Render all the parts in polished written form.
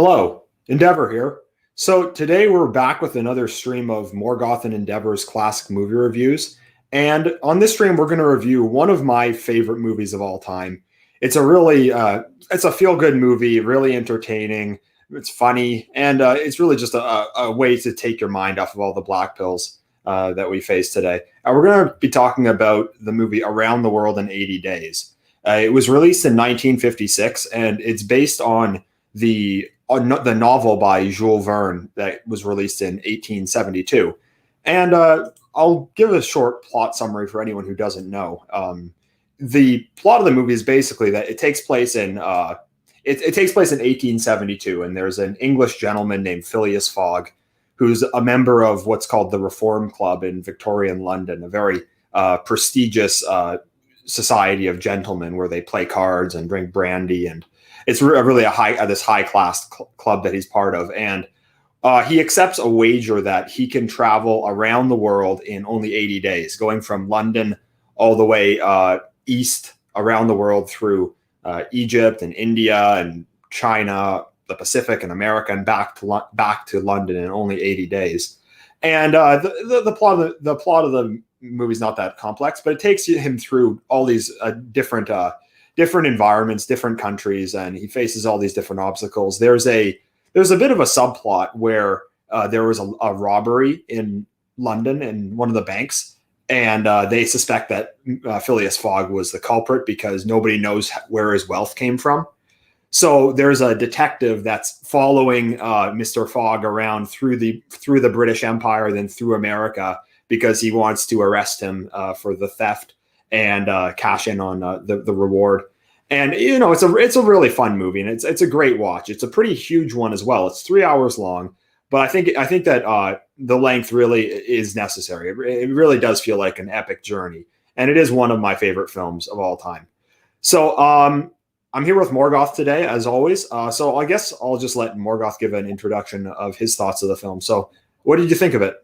Hello, Endeavour here. So today we're back with another stream of Morgoth and Endeavour's classic movie reviews. And on this stream, we're going to review one of my favorite movies of all time. It's a really, it's a feel-good movie, really entertaining. It's funny, and it's really just a way to take your mind off of all the black pills that we face today. We're going to be talking about the movie Around the World in 80 Days. It was released in 1956, and it's based on the novel by Jules Verne that was released in 1872. And I'll give a short plot summary for anyone who doesn't know. The plot of the movie is basically that it takes place in 1872, and there's an English gentleman named Phileas Fogg who's a member of what's called the Reform Club in Victorian London, a very prestigious society of gentlemen where they play cards and drink brandy, and it's really this high class club that he's part of. And he accepts a wager that he can travel around the world in only 80 days, going from London all the way east around the world through Egypt and India and China, the Pacific and America, and back to London in only 80 days. And the plot of the movie is not that complex, but it takes him through all these different environments, different countries, and he faces all these different obstacles. There's a bit of a subplot where there was a robbery in London in one of the banks, and they suspect that Phileas Fogg was the culprit because nobody knows where his wealth came from. So there's a detective that's following Mr. Fogg around through the British Empire, then through America, because he wants to arrest him for the theft and cash in on the reward. And it's a really fun movie, and it's a great watch. It's a pretty huge one as well. It's 3 hours long, but I think that the length really is necessary. It really does feel like an epic journey, and it is one of my favorite films of all time. So I'm here with Morgoth today, as always. So I guess I'll just let Morgoth give an introduction of his thoughts of the film. So what did you think of it?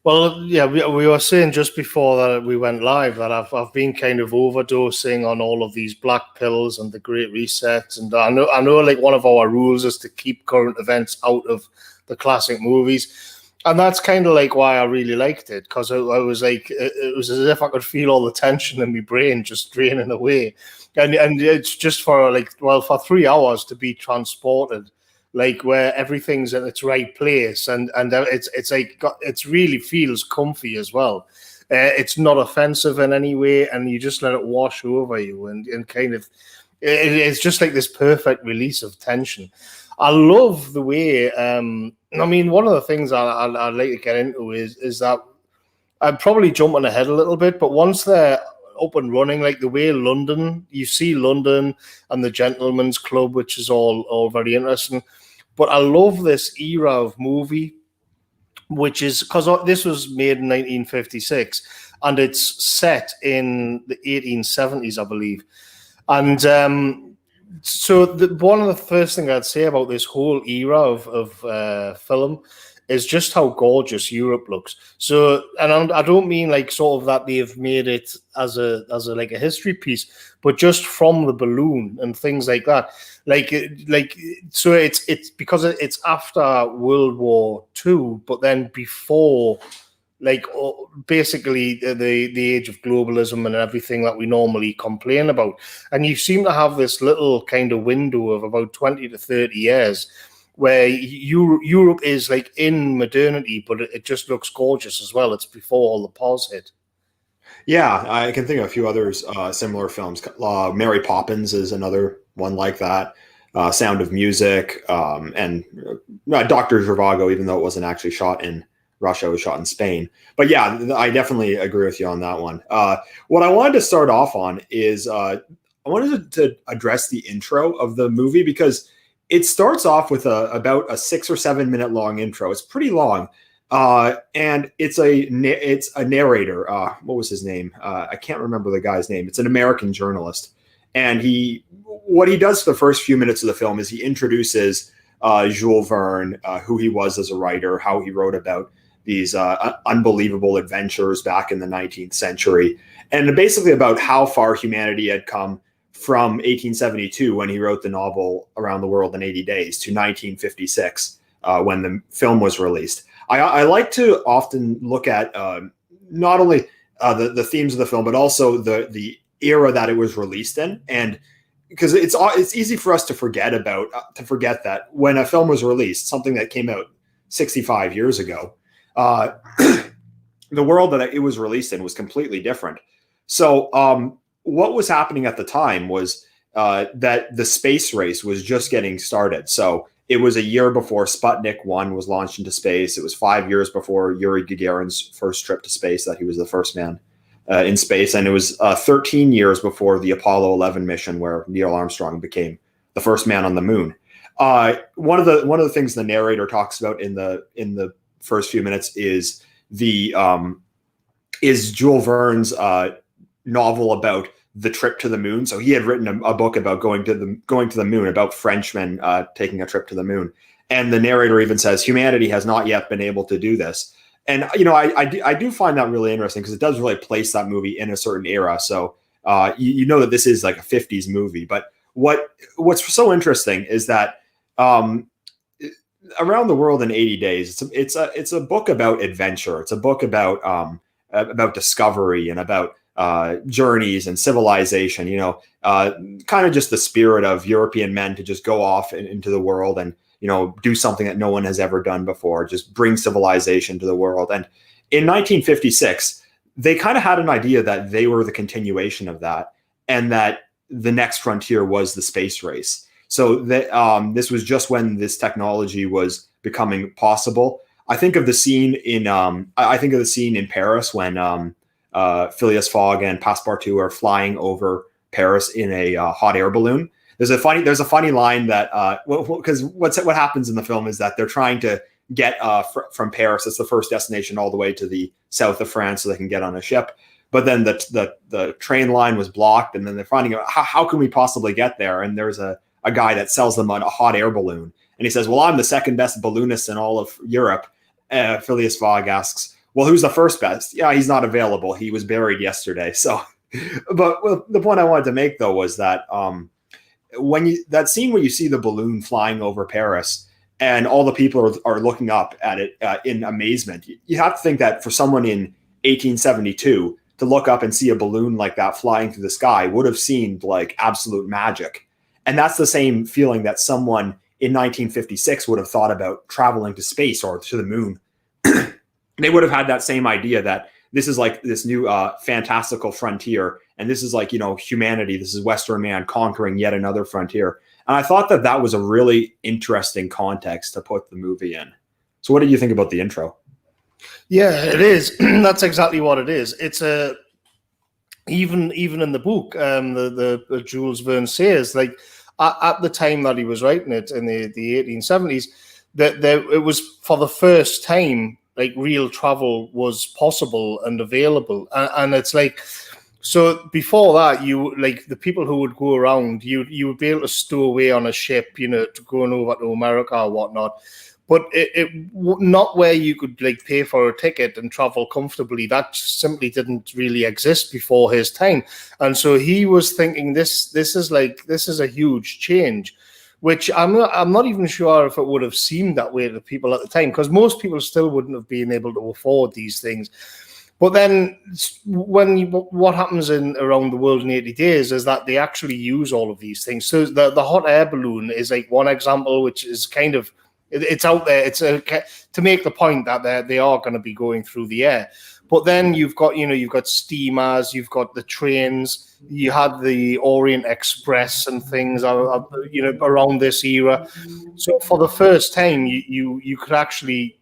Well, yeah, we were saying just before that we went live that I've been kind of overdosing on all of these black pills and the Great Resets, and I know like one of our rules is to keep current events out of the classic movies, and that's kind of like why I really liked it, because I was like, it was as if I could feel all the tension in my brain just draining away, and it's just for 3 hours to be transported, like where everything's in its right place, and it's like it really feels comfy as well. It's not offensive in any way, and you just let it wash over you, and kind of it's just like this perfect release of tension. I love the way. I mean, one of the things I'd like to get into is that I'm probably jumping ahead a little bit, but once they're up and running, like the way you see London and the Gentleman's Club, which is all very interesting. But I love this era of movie, which is because this was made in 1956 and it's set in the 1870s, I believe. And so one of the first things I'd say about this whole era of film is just how gorgeous Europe looks. So, and I don't mean like sort of that they've made it as a like a history piece, but just from the balloon and things like that. So it's because it's after World War II, but then before, basically the age of globalism and everything that we normally complain about. And you seem to have this little kind of window of about 20 to 30 years where Europe is like in modernity, but it just looks gorgeous as well. It's before all the pause hit. Yeah, I can think of a few others, similar films. Mary Poppins is another one like that. Sound of Music, and Dr. Zhivago, even though it wasn't actually shot in Russia, it was shot in Spain. But yeah, I definitely agree with you on that one. What I wanted to start off on is I wanted to address the intro of the movie, because it starts off with about a 6 or 7 minute long intro. It's pretty long. And it's a narrator. What was his name? I can't remember the guy's name. It's an American journalist. And what he does for the first few minutes of the film is he introduces Jules Verne, who he was as a writer, how he wrote about these unbelievable adventures back in the 19th century, and basically about how far humanity had come from 1872, when he wrote the novel Around the World in 80 Days, to 1956, when the film was released. I like to often look at not only the themes of the film, but also the era that it was released in, and because it's easy for us to forget that when a film was released, something that came out 65 years ago, the world that it was released in was completely different. So what was happening at the time was that the space race was just getting started. So it was a year before Sputnik 1 was launched into space. It was 5 years before Yuri Gagarin's first trip to space, that he was the first man in space. And it was 13 years before the Apollo 11 mission, where Neil Armstrong became the first man on the moon. One of the things the narrator talks about in the first few minutes is Jules Verne's novel about the trip to the moon. So he had written a book about going to the moon, about Frenchmen taking a trip to the moon. And the narrator even says humanity has not yet been able to do this. And I do find that really interesting, because it does really place that movie in a certain era. So you know that this is like a 50s movie. But what's so interesting is that Around the World in 80 Days, it's a book about adventure. It's a book about discovery and about journeys and civilization, kind of just the spirit of European men to just go off into the world and, do something that no one has ever done before, just bring civilization to the world. And in 1956, they kind of had an idea that they were the continuation of that, and that the next frontier was the space race. So that this was just when this technology was becoming possible. I think of the scene in Paris when Phileas Fogg and Passepartout are flying over Paris in a hot air balloon. There's a funny line that because what happens in the film is that they're trying to get from Paris, it's the first destination, all the way to the south of France so they can get on a ship. But then the train line was blocked, and then they're finding out how can we possibly get there? And there's a guy that sells them a hot air balloon, and he says, "Well, I'm the second best balloonist in all of Europe." Phileas Fogg asks, "Well, who's the first best?" "Yeah, he's not available. He was buried yesterday." So, but the point I wanted to make though was that that scene where you see the balloon flying over Paris and all the people are looking up at it in amazement, you have to think that for someone in 1872 to look up and see a balloon like that flying through the sky would have seemed like absolute magic. And that's the same feeling that someone in 1956 would have thought about traveling to space or to the moon. They would have had that same idea that this is like this new fantastical frontier. And this is like, humanity. This is Western man conquering yet another frontier. And I thought that was a really interesting context to put the movie in. So what did you think about the intro? Yeah, it is. That's exactly what it is. It's even in the book, the Jules Verne says, like, at the time that he was writing it in the 1870s, that it was for the first time like real travel was possible and available, and it's like, so before that, you like the people who would go around, you would be able to stow away on a ship, to going over to America or whatnot. But it not where you could like pay for a ticket and travel comfortably. That simply didn't really exist before his time. And so he was thinking this is a huge change, which I'm not even sure if it would have seemed that way to people at the time, because most people still wouldn't have been able to afford these things. But then what happens in Around the World in 80 Days is that they actually use all of these things. So the hot air balloon is like one example, which is kind of, it's out there. It's to make the point that they are going to be going through the air. But then you've got steamers, you've got the trains, you had the Orient Express and things, around this era. So for the first time, you could actually,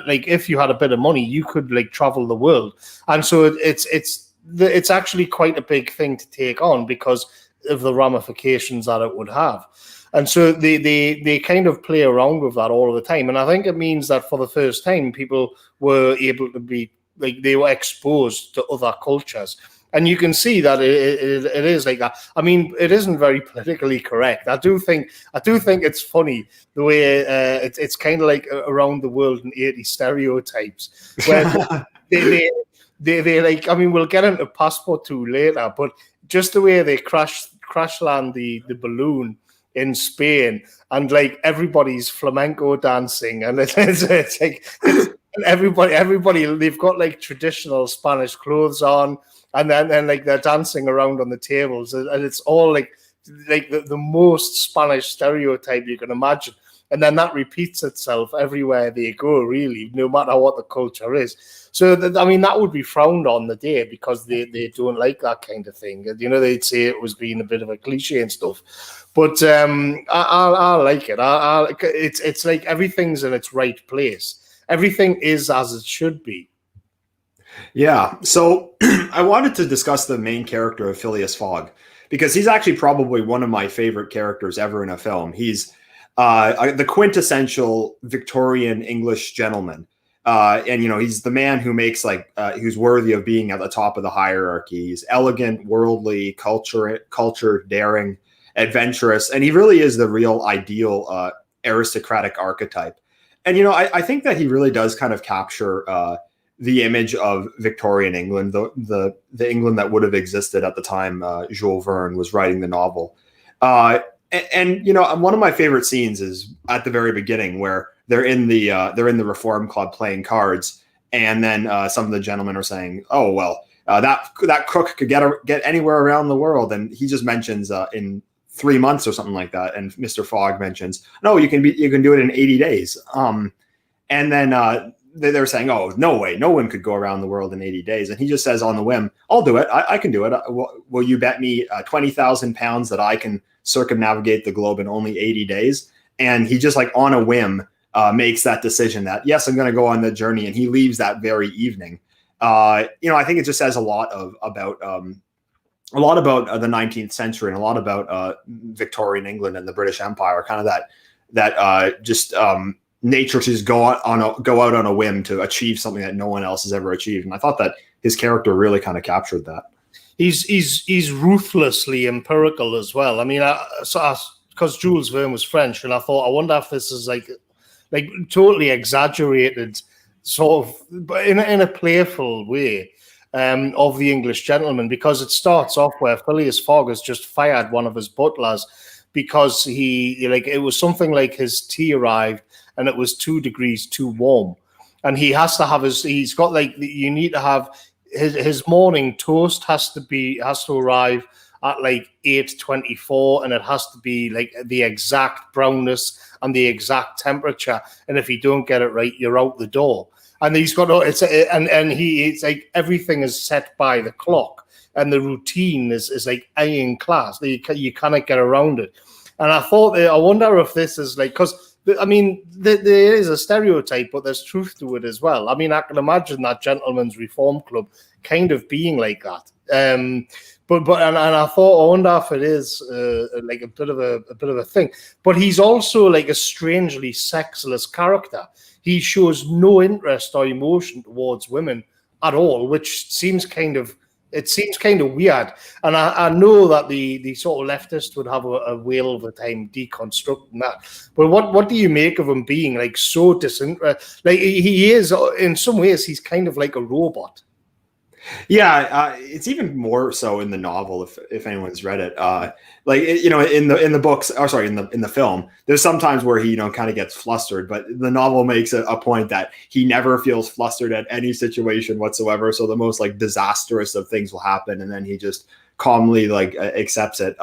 like, if you had a bit of money, you could like travel the world. And so it's actually quite a big thing to take on because of the ramifications that it would have. And so they kind of play around with that all the time. And I think it means that for the first time, people were able to be, like, they were exposed to other cultures. And you can see that it is like that. I mean, it isn't very politically correct. I do think it's funny the way it's kind of like Around the World in 80 stereotypes, where they like, I mean, we'll get into Passepartout later, but just the way they crash crash land the balloon in Spain, and like everybody's flamenco dancing, and it's like everybody they've got like traditional Spanish clothes on, and then like they're dancing around on the tables, and it's all like the most Spanish stereotype you can imagine. And then that repeats itself everywhere they go, really, no matter what the culture is. So, that would be frowned on the day, because they don't like that kind of thing. You know, they'd say it was being a bit of a cliche and stuff. But I like it. It's like everything's in its right place. Everything is as it should be. Yeah. So I wanted to discuss the main character of Phileas Fogg, because he's actually probably one of my favorite characters ever in a film. He's the quintessential Victorian English gentleman. And, you know, he's the man who makes who's worthy of being at the top of the hierarchy. He's elegant, worldly, cultured, daring, adventurous. And he really is the real ideal aristocratic archetype. And, you know, I think that he really does kind of capture the image of Victorian England, the England that would have existed at the time Jules Verne was writing the novel. And you know, one of my favorite scenes is at the very beginning, where they're in the Reform Club playing cards, and then some of the gentlemen are saying, "Oh well, that crook could get anywhere around the world," and he just mentions in 3 months or something like that, and Mr. Fogg mentions, "No, you can do it in 80 days." And then they're saying, "Oh, no way, no one could go around the world in 80 days," and he just says on the whim, "I'll do it. I can do it. Will you bet me 20,000 pounds that I can circumnavigate the globe in only 80 days? And he just, like, on a whim makes that decision that, yes, I'm going to go on the journey, and he leaves that very evening. You know, I think it just says a lot about the 19th century, and a lot about Victorian England and the British Empire, kind of that nature to just go out on a whim to achieve something that no one else has ever achieved. And I thought that his character really kind of captured that. He's ruthlessly empirical as well. I mean, because Jules Verne was French, and I thought, I wonder if this is like totally exaggerated, sort of, but in a playful way, of the English gentleman, because it starts off where Phileas Fogg has just fired one of his butlers because it was something like his tea arrived and it was 2 degrees too warm, and he has to have you need to have his morning toast has to arrive at like 8:24, and it has to be like the exact brownness and the exact temperature, and if you don't get it right, you're out the door. And it's like everything is set by the clock, and the routine is like A class. You cannot get around it. And I wonder if this is like, because I mean, there is a stereotype, but there's truth to it as well. I mean, I can imagine that Gentlemen's Reform Club kind of being like that. But I thought, I wonder if it is like a bit of a thing. But he's also like a strangely sexless character. He shows no interest or emotion towards women at all, which seems kind of weird. And I know that the sort of leftist would have a whale of a time deconstructing that. But what do you make of him being like so disinterested? Like he is, in some ways, he's kind of like a robot. Yeah, it's even more so in the novel, if anyone's read it. You know, in the books, or sorry, in the film, there's sometimes where he, you know, kind of gets flustered, but the novel makes a point that he never feels flustered at any situation whatsoever. So the most like disastrous of things will happen, and then he just calmly accepts it.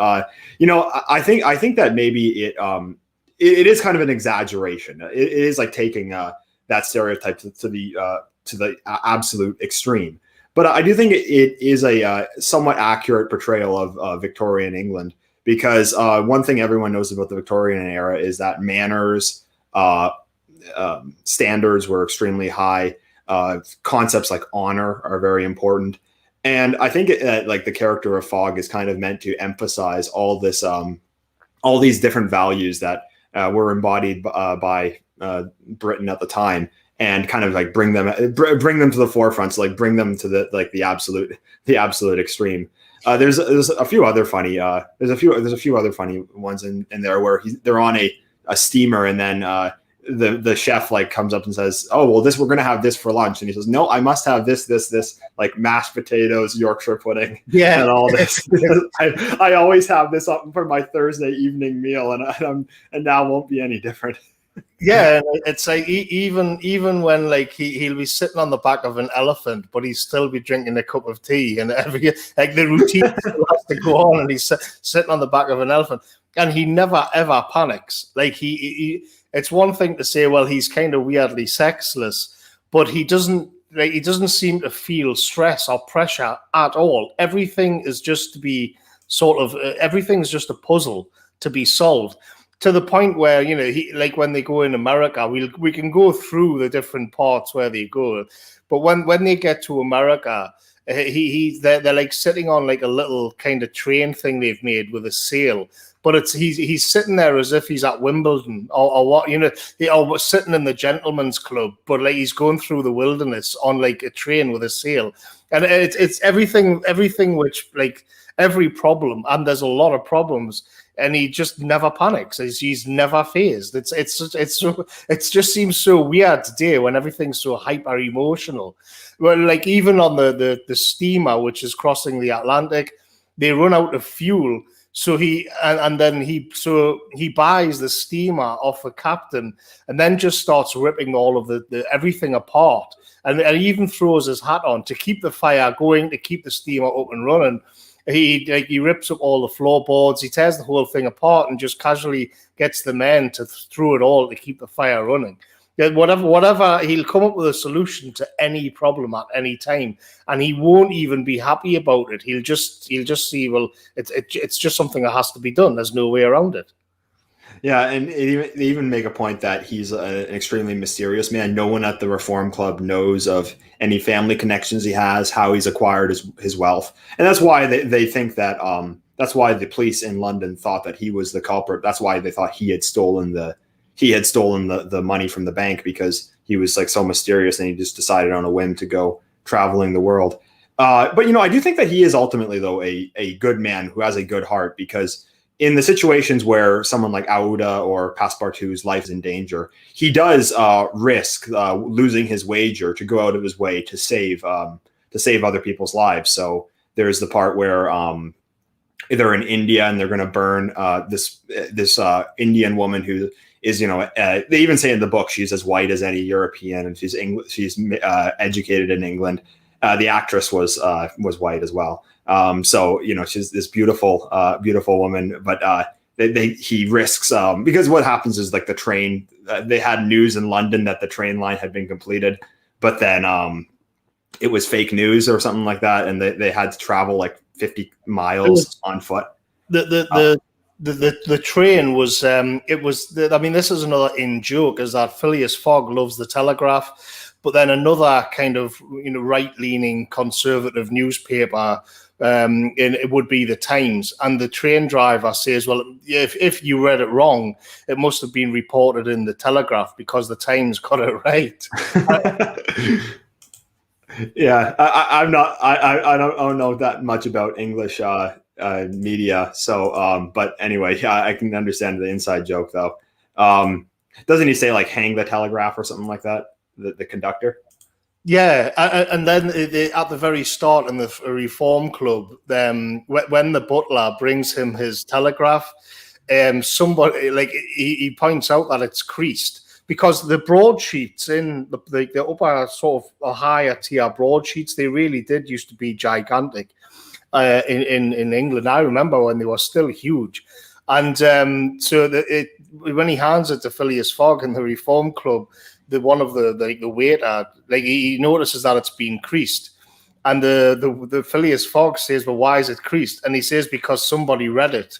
You know, I think that maybe it is kind of an exaggeration. It is like taking that stereotype to the absolute extreme. But I do think it is a somewhat accurate portrayal of Victorian England, because one thing everyone knows about the Victorian era is that manners, standards were extremely high. Concepts like honor are very important. And I think like the character of Fogg is kind of meant to emphasize all these different values that were embodied by Britain at the time, and kind of like bring them to the forefront, so like bring them to the absolute extreme. There's a few other funny ones in there where they're on a steamer, and then the chef like comes up and says, "Oh, well, we're going to have this for lunch," and he says, "No, I must have this, like mashed potatoes, Yorkshire pudding, and all this. I always have this up for my Thursday evening meal, and now won't be any different." Yeah, it's like even when like he'll be sitting on the back of an elephant, but he'll still be drinking a cup of tea, and every like the routine still has to go on, and he's sitting on the back of an elephant, and he never ever panics. Like he it's one thing to say, well, he's kind of weirdly sexless, but he doesn't seem to feel stress or pressure at all. Everything is just to be everything's just a puzzle to be solved. To the point where, you know, he like when they go in America, we can go through the different parts where they go, but when they get to America, they're like sitting on like a little kind of train thing they've made with a sail, but he's sitting there as if he's at Wimbledon or what, you know, or sitting in the gentleman's club, but like he's going through the wilderness on like a train with a sail, and it's everything which like every problem, and there's a lot of problems. And he just never panics. He's never phased. It just seems so weird today when everything's so hyper emotional. Well, like even on the steamer which is crossing the Atlantic, they run out of fuel. So he buys the steamer off the captain, and then just starts ripping all of the everything apart. And he even throws his hat on to keep the fire going, to keep the steamer up and running. He rips up all the floorboards, he tears the whole thing apart, and just casually gets the men to throw it all to keep the fire running. Whatever, he'll come up with a solution to any problem at any time, and he won't even be happy about it. He'll just see, well, it's just something that has to be done. There's no way around it. Yeah, and they even make a point that he's an extremely mysterious man. No one at the Reform Club knows of any family connections he has, how he's acquired his wealth, and that's why they think that that's why the police in London thought that he was the culprit. That's why they thought he had stolen the money from the bank, because he was like so mysterious, and he just decided on a whim to go traveling the world. But you know, I do think that he is ultimately though a good man who has a good heart, because in the situations where someone like Aouda or Passepartout's life is in danger, he does risk losing his wager to go out of his way to save other people's lives. So there's the part where they're in India and they're going to burn this Indian woman who is, you know, they even say in the book she's as white as any European, and she's educated in England. The actress was white as well. So, you know, she's this beautiful woman, but he risks because what happens is like the train, they had news in London that the train line had been completed, but then it was fake news or something like that, and they had to travel like 50 miles on foot. The train was I mean, this is another in joke, is that Phileas Fogg loves the Telegraph, but then another kind of, you know, right-leaning conservative newspaper, it would be the Times, and the train driver says, well, if you read it wrong, it must have been reported in the Telegraph because the Times got it right. Yeah, I don't know that much about English media, so but anyway, yeah, I can understand the inside joke though. Doesn't he say like hang the telegraph or something like that, the conductor? Yeah, and then at the very start in the Reform Club, when the butler brings him his telegraph, somebody like he points out that it's creased, because the broadsheets in the upper sort of higher tier broadsheets, they really did used to be gigantic in England. I remember when they were still huge, and so when he hands it to Phileas Fogg in the Reform Club, one of the waiter, like, he notices that it's been creased, and the Phileas Fogg says, well, why is it creased? And he says, because somebody read it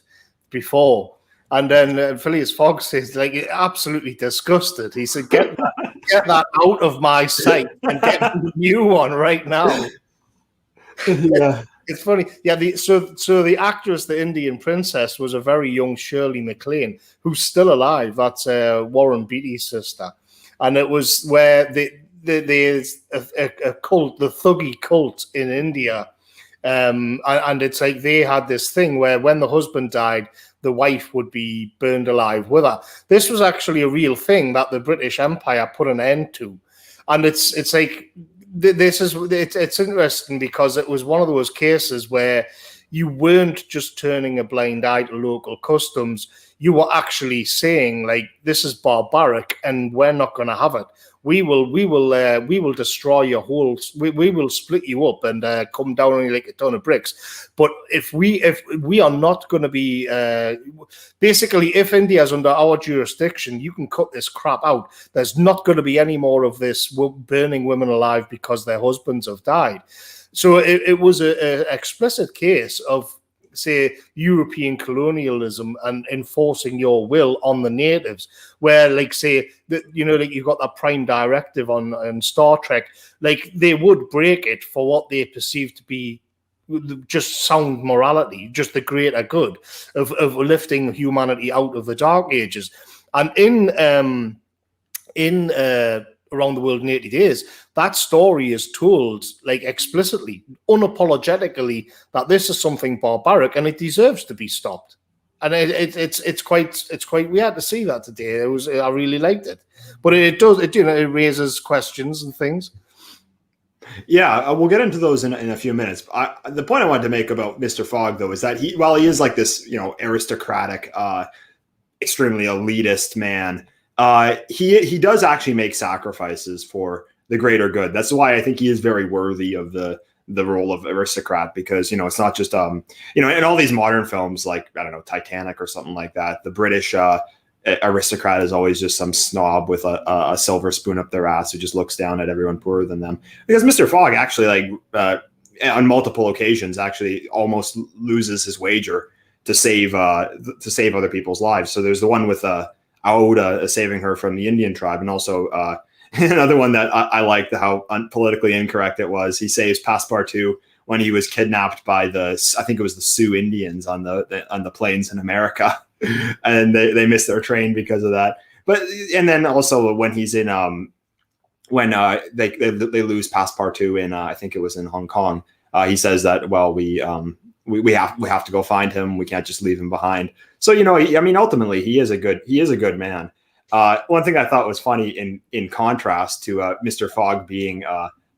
before. And then Phileas Fogg says, like, absolutely disgusted. He said, get that out of my sight and get a new one right now. Yeah. It's funny. Yeah, so the actress, the Indian princess, was a very young Shirley MacLaine, who's still alive. That's Warren Beatty's sister. And it was where there's a cult, the Thuggy cult in India. And it's like they had this thing where when the husband died, the wife would be burned alive with her. This was actually a real thing that the British Empire put an end to. And it's like, it's interesting because it was one of those cases where you weren't just turning a blind eye to local customs. You were actually saying, like, this is barbaric and we're not going to have it. We will destroy your whole. We will split you up and come down on you like a ton of bricks. But if we are not going to be basically, if India is under our jurisdiction, you can cut this crap out. There's not going to be any more of this burning women alive because their husbands have died. So it was an explicit case of, say, European colonialism and enforcing your will on the natives, where, like, say, like you've got that Prime Directive on Star Trek, like they would break it for what they perceive to be just sound morality, just the greater good of lifting humanity out of the Dark Ages. And in Around the World in 80 Days, that story is told, like, explicitly, unapologetically, that this is something barbaric and it deserves to be stopped. And it's quite weird to see that today. I really liked it, but it raises questions and things. Yeah, we'll get into those in a few minutes. The point I wanted to make about Mr. Fogg, though, is that while he is like this, aristocratic, extremely elitist man, he does actually make sacrifices for the greater good. That's why I think he is very worthy of the role of aristocrat, because it's not just in all these modern films, like, I don't know, Titanic or something like that, the British aristocrat is always just some snob with a silver spoon up their ass who just looks down at everyone poorer than them. Because Mr. Fogg actually, on multiple occasions, actually almost loses his wager to save other people's lives. So there's the one with Aouda saving her from the Indian tribe, and also another one that I liked how politically incorrect it was. He saves Passepartout when he was kidnapped by I think it was the Sioux Indians on the plains in America, and they missed their train because of that. And then also when he's in when they lose Passepartout in I think it was in Hong Kong, he says that, well, we have to go find him. We can't just leave him behind. So, ultimately he is a good man. One thing I thought was funny in contrast to Mr. Fogg being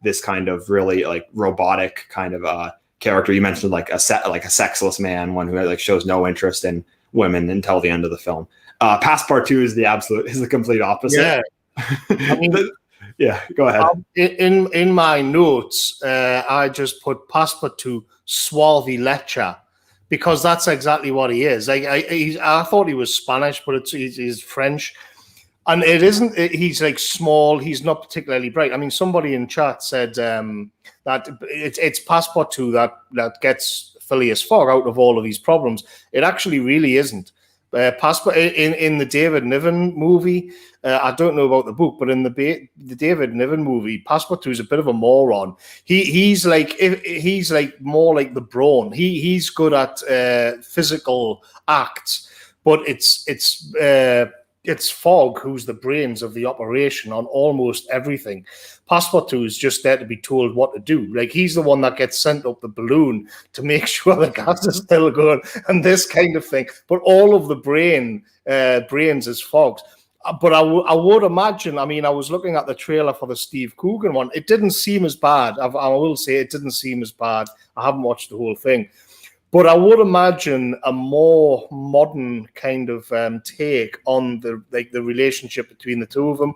this kind of really like robotic kind of character. You mentioned like a sexless man, one who like shows no interest in women until the end of the film. Passepartout is the complete opposite. Yeah. I mean, yeah, go ahead. In my notes, I just put Passepartout swarthy lecher, because that's exactly what he is. Like I thought he was Spanish, but he's French, and it isn't. He's like small. He's not particularly bright. I mean, somebody in chat said that it's Passepartout that gets Phileas Fogg out of all of these problems. It actually really isn't. In the David Niven movie, I don't know about the book, but in the David Niven movie, Passepartout is a bit of a moron. He's like more like the brawn. He's good at physical acts, but it's Fogg who's the brains of the operation on almost everything. Passepartout is just there to be told what to do. Like, he's the one that gets sent up the balloon to make sure the gas is still going and this kind of thing. But all of the brains is Fogg's. But I would imagine, I mean, I was looking at the trailer for the Steve Coogan one. It didn't seem as bad. I will say it didn't seem as bad. I haven't watched the whole thing. But I would imagine a more modern kind of take on the relationship between the two of them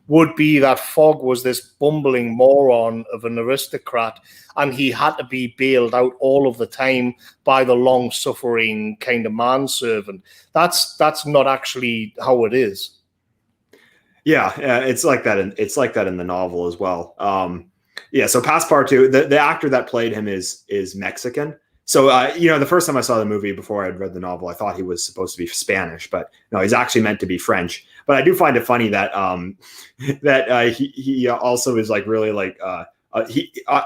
would be that Fogg was this bumbling moron of an aristocrat, and he had to be bailed out all of the time by the long-suffering kind of manservant. That's not actually how it is. Yeah, it's like that. It's like that in the novel as well. So Passepartout, the actor that played him is Mexican. So, the first time I saw the movie before I'd read the novel, I thought he was supposed to be Spanish, but no, he's actually meant to be French. But I do find it funny that he also is like really like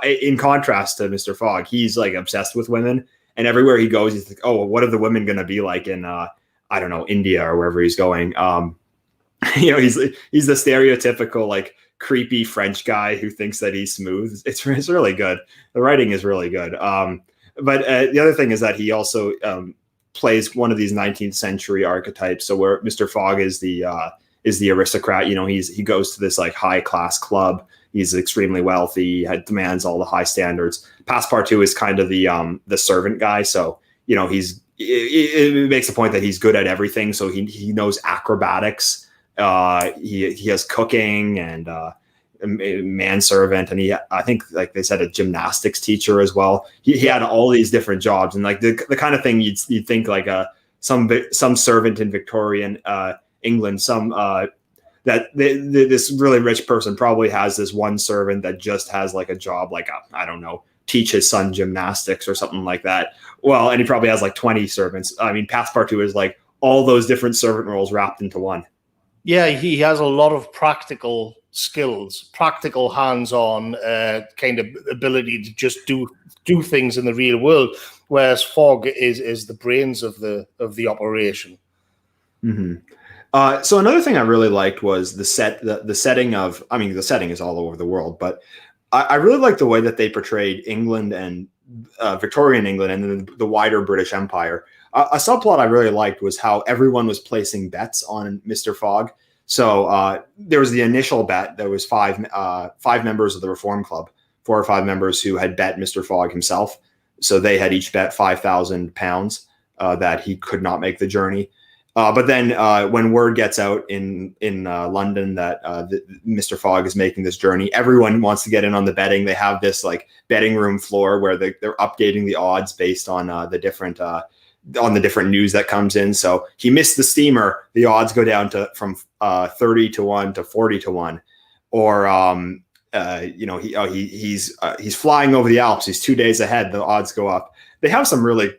in contrast to Mr. Fogg, he's like obsessed with women, and everywhere he goes, he's like, oh, what are the women going to be like in I don't know, India or wherever he's going. He's the stereotypical like creepy French guy who thinks that he's smooth. It's really good. The writing is really good. But the other thing is that he also plays one of these 19th century archetypes. So where Mr. Fogg is the aristocrat. He goes to this like high class club. He's extremely wealthy, demands all the high standards. Passepartout is kind of the servant guy. So it makes the point that he's good at everything. So he knows acrobatics. He has cooking and manservant, and I think like they said a gymnastics teacher as well. He had all these different jobs, and like the kind of thing you'd think like some servant in Victorian England, this really rich person probably has this one servant that just has like a job, like I don't know, teach his son gymnastics or something like that. Well, and he probably has like 20 servants. I mean, Passepartout is like all those different servant roles wrapped into one. Yeah, he has a lot of practical skills, practical hands-on kind of ability to just do things in the real world, whereas Fogg is the brains of the operation. Mm-hmm. So another thing I really liked was the setting of, I mean, the setting is all over the world, but I really liked the way that they portrayed England and Victorian England and the wider British Empire. A subplot I really liked was how everyone was placing bets on Mr. Fogg. So there was the initial bet. There was five members of the Reform Club, 4 or 5 members who had bet Mr. Fogg himself. So they had each bet £5,000 that he could not make the journey. But then when word gets out in London that Mr. Fogg is making this journey, everyone wants to get in on the betting. They have this like betting room floor where they're updating the odds based on the different news that comes in. So he missed the steamer. The odds go down from 30 to 1 to 40 to 1. Or he's flying over the Alps. He's 2 days ahead. The odds go up. They have some really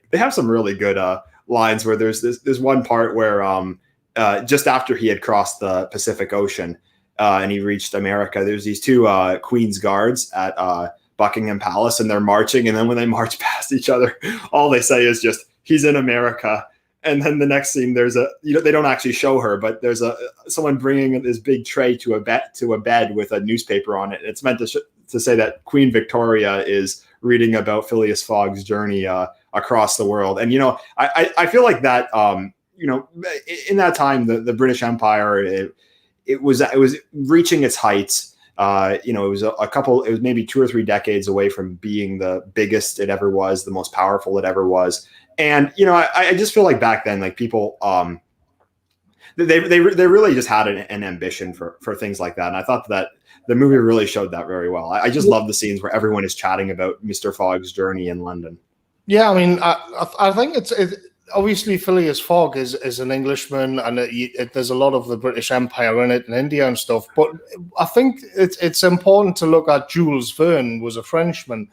good lines where there's one part where just after he had crossed the Pacific Ocean and he reached America, there's these 2 Queen's Guards at Buckingham Palace, and they're marching. And then when they march past each other, all they say is just, he's in America. And then the next scene, there's they don't actually show her, but there's someone bringing this big tray to a bed with a newspaper on it. It's meant to say that Queen Victoria is reading about Phileas Fogg's journey across the world. And I feel like that in that time the British Empire it was reaching its heights. It was maybe 2 or 3 decades away from being the biggest it ever was, the most powerful it ever was. And I just feel like back then, like people they really just had an ambition for things like that. And I thought that the movie really showed that very well. I just love the scenes where everyone is chatting about Mr. Fogg's journey in London. Yeah, I mean, I think it's obviously Phileas Fogg is an Englishman, and there's a lot of the British Empire in it and India and stuff. But I think it's important to look at Jules Verne was a Frenchman,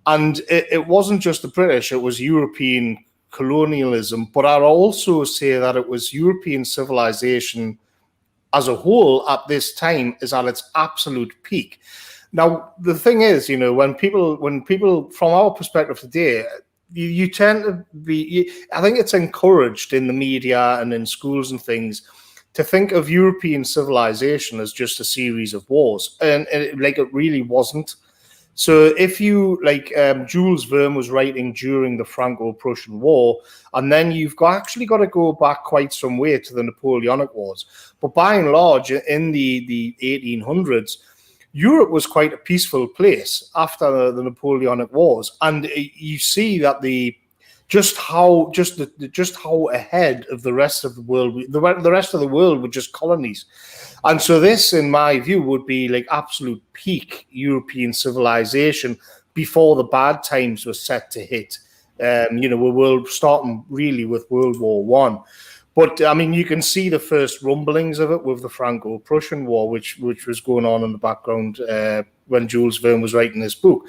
and it wasn't just the British; it was European colonialism. But I'd also say that it was European civilization as a whole at this time is at its absolute peak. Now, the thing is, when people from our perspective today, you tend to be, I think it's encouraged in the media and in schools and things to think of European civilization as just a series of wars. And it really wasn't. So if you, Jules Verne was writing during the Franco-Prussian War, and then you've actually got to go back quite some way to the Napoleonic Wars. But by and large, in the 1800s, Europe was quite a peaceful place after the Napoleonic Wars, and you see that just how ahead of the rest of the world, the rest of the world were just colonies, and so this, in my view, would be like absolute peak European civilization before the bad times were set to hit. We're starting really with World War I. But I mean, you can see the first rumblings of it with the Franco-Prussian War, which was going on in the background when Jules Verne was writing this book.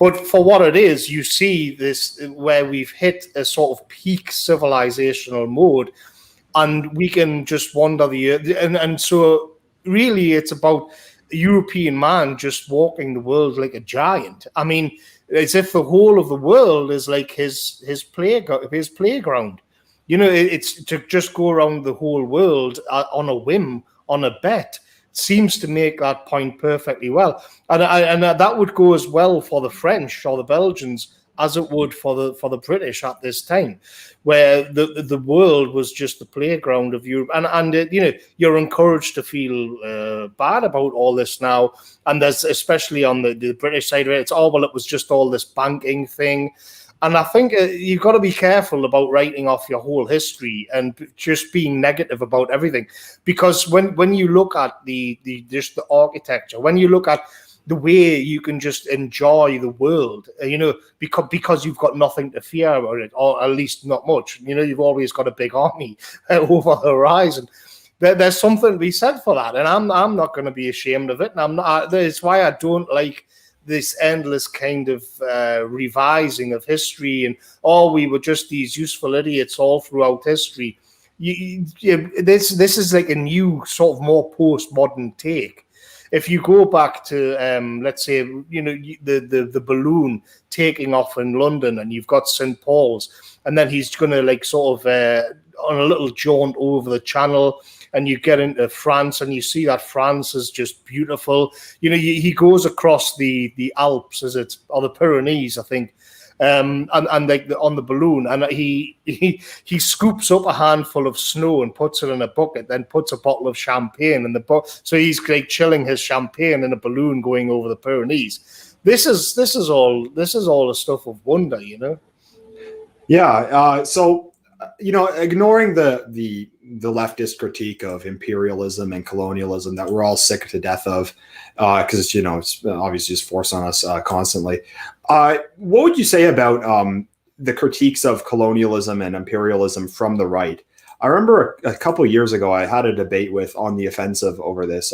But for what it is, you see this where we've hit a sort of peak civilizational mode, and we can just wander the earth. And so really, it's about a European man just walking the world like a giant. I mean, as if the whole of the world is like his playground. It's to just go around the whole world on a whim, on a bet, seems to make that point perfectly well. And that would go as well for the French or the Belgians as it would for the British at this time, where the world was just the playground of Europe. And you're encouraged to feel bad about all this now. And there's, especially on the British side of it, it's, well, it was just all this banking thing. And I think you've got to be careful about writing off your whole history and just being negative about everything. Because when you look at the architecture, when you look at the way you can just enjoy the world, because you've got nothing to fear about it, or at least not much. You've always got a big army over the horizon. There's something to be said for that, and I'm not going to be ashamed of it. And I'm not. That's why I don't like this endless kind of revising of history, and we were just these useful idiots all throughout history. This is like a new sort of more postmodern take. If you go back to let's say the balloon taking off in London, and you've got St. Paul's, and then he's going to like sort of on a little jaunt over the Channel, and you get into France, and you see that France is just beautiful. He goes across the Alps, or the Pyrenees, I think, and like on the balloon, and he scoops up a handful of snow and puts it in a bucket, then puts a bottle of champagne in the bucket. So he's like chilling his champagne in a balloon going over the Pyrenees. This is all the stuff of wonder, Yeah. So ignoring the leftist critique of imperialism and colonialism that we're all sick to death of, because it's obviously just forced on us constantly. What would you say about the critiques of colonialism and imperialism from the right? I remember a couple of years ago I had a debate with On the Offensive over this.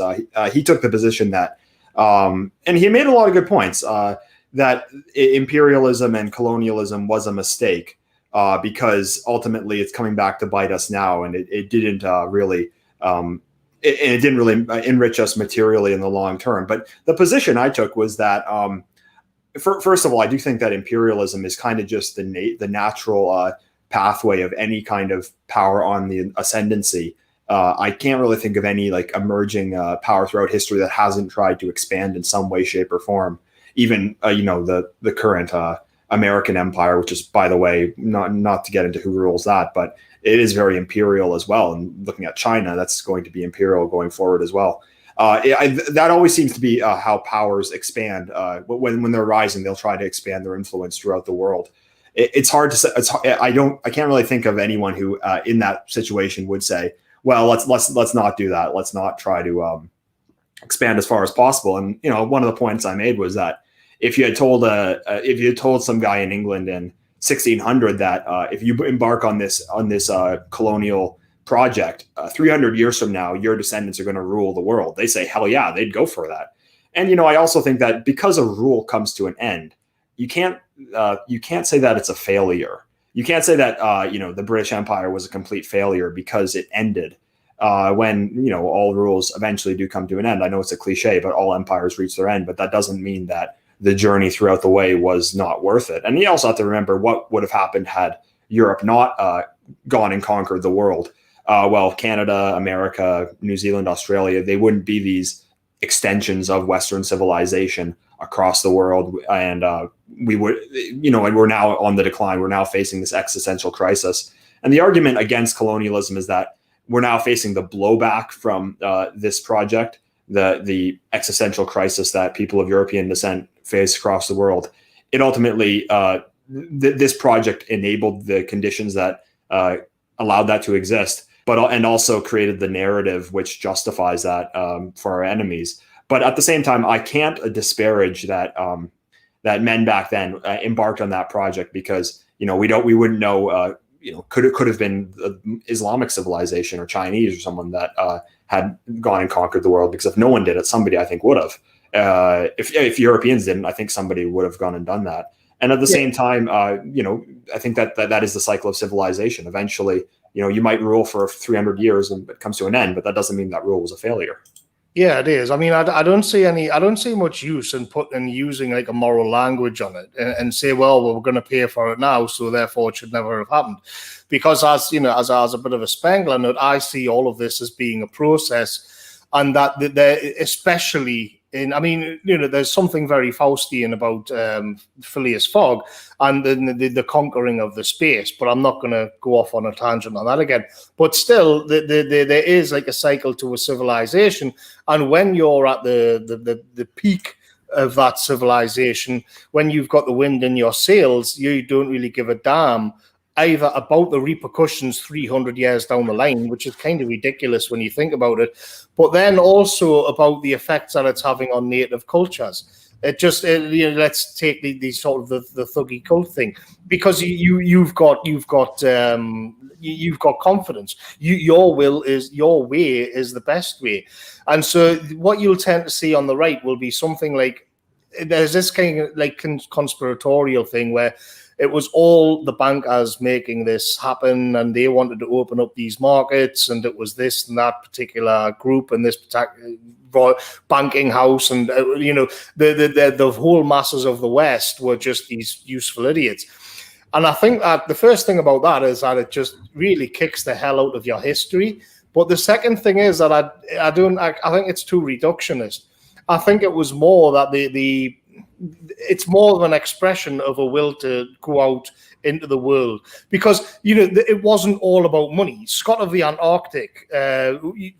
He took the position that, and he made a lot of good points, that imperialism and colonialism was a mistake. Because ultimately it's coming back to bite us now, and it didn't really it didn't really enrich us materially in the long term. But the position I took was that first of all, I do think that imperialism is kind of just the natural pathway of any kind of power on the ascendancy. I can't really think of any like emerging power throughout history that hasn't tried to expand in some way, shape, or form. Even the current American empire, which is, by the way, not to get into who rules that, but it is very imperial as well. And looking at China, that's going to be imperial going forward as well. That always seems to be how powers expand. When they're rising, they'll try to expand their influence throughout the world. It's hard to say. I can't really think of anyone who in that situation would say, well, let's not do that. Let's not try to expand as far as possible. And one of the points I made was that if you had told some guy in England in 1600 that if you embark on this colonial project, 300 years from now, your descendants are going to rule the world, they say, hell yeah, they'd go for that. And I also think that because a rule comes to an end, you can't say that it's a failure. You can't say that the British Empire was a complete failure because it ended. When all rules eventually do come to an end. I know it's a cliche, but all empires reach their end. But that doesn't mean that the journey throughout the way was not worth it. And you also have to remember what would have happened had Europe not gone and conquered the world. Canada, America, New Zealand, Australia, they wouldn't be these extensions of Western civilization across the world. And we would, and we're now on the decline. We're now facing this existential crisis. And the argument against colonialism is that we're now facing the blowback from this project, the existential crisis that people of European descent face across the world. It ultimately, this project enabled the conditions that allowed that to exist, and also created the narrative which justifies that for our enemies. But at the same time, I can't disparage that that men back then embarked on that project because we wouldn't know. Could have been the Islamic civilization or Chinese or someone that had gone and conquered the world. Because if no one did it, somebody I think would have. If Europeans didn't, I think somebody would have gone and done that. And at the same time, I think that is the cycle of civilization. Eventually, you might rule for 300 years and it comes to an end, but that doesn't mean that rule was a failure. Yeah, it is. I mean, I don't see much use in using like a moral language on it and say, well, we're going to pay for it now, so therefore it should never have happened. Because as a bit of a Spengler note, I see all of this as being a process, and that especially I mean, there's something very Faustian about Phileas Fogg and the conquering of the space, but I'm not going to go off on a tangent on that again. But still, there is like a cycle to a civilization, and when you're at the peak of that civilization, when you've got the wind in your sails, you don't really give a damn either about the repercussions 300 years down the line, which is kind of ridiculous when you think about it, but then also about the effects that it's having on native cultures. Let's take the sort of the thuggy cult thing, because you've got confidence. Your way is the best way, and so what you'll tend to see on the right will be something like, there's this kind of like conspiratorial thing where it was all the bankers making this happen, and they wanted to open up these markets, and it was this and that particular group and this particular banking house, and the whole masses of the West were just these useful idiots. And I think that the first thing about that is that it just really kicks the hell out of your history. But the second thing is that I think it's too reductionist. I think it was more that it's more of an expression of a will to go out into the world, because it wasn't all about money. Scott of the Antarctic,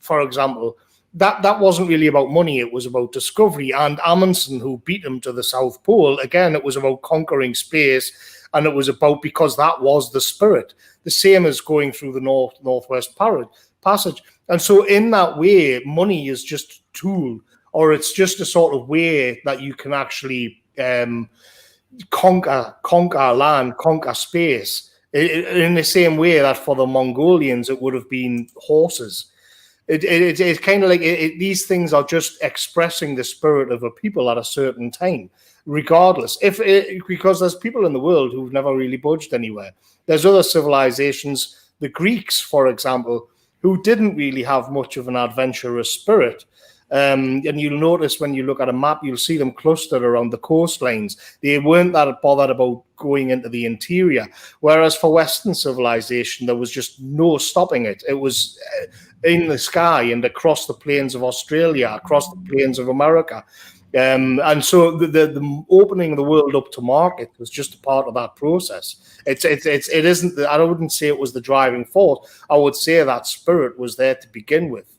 for example, that wasn't really about money. It was about discovery. And Amundsen, who beat him to the South Pole, again, it was about conquering space, and it was about, because that was the spirit. The same as going through the Northwest Passage. And so in that way, money is just a tool, or it's just a sort of way that you can actually conquer land, conquer space, in the same way that for the Mongolians it would have been horses. It's kind of like these things are just expressing the spirit of a people at a certain time, regardless. Because there's people in the world who've never really budged anywhere. There's other civilizations, the Greeks, for example, who didn't really have much of an adventurous spirit. And you'll notice when you look at a map, you'll see them clustered around the coastlines. They weren't that bothered about going into the interior. Whereas for Western civilization, there was just no stopping it. It was in the sky and across the plains of Australia, across the plains of America. And so the opening the world up to market was just a part of that process. It isn't. I wouldn't say it was the driving force. I would say that spirit was there to begin with.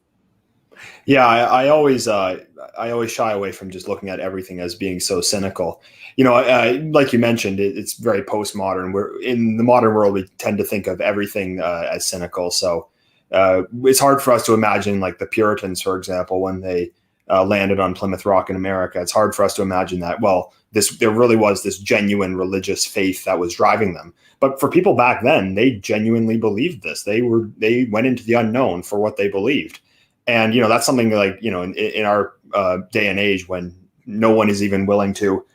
Yeah, I always shy away from just looking at everything as being so cynical. Like you mentioned, it's very postmodern. We're in the modern world, we tend to think of everything as cynical. So it's hard for us to imagine, like the Puritans, for example, when they landed on Plymouth Rock in America. It's hard for us to imagine that, well, there really was this genuine religious faith that was driving them. But for people back then, they genuinely believed this. They went into the unknown for what they believed. And, that's something like, in our day and age, when no one is even willing to,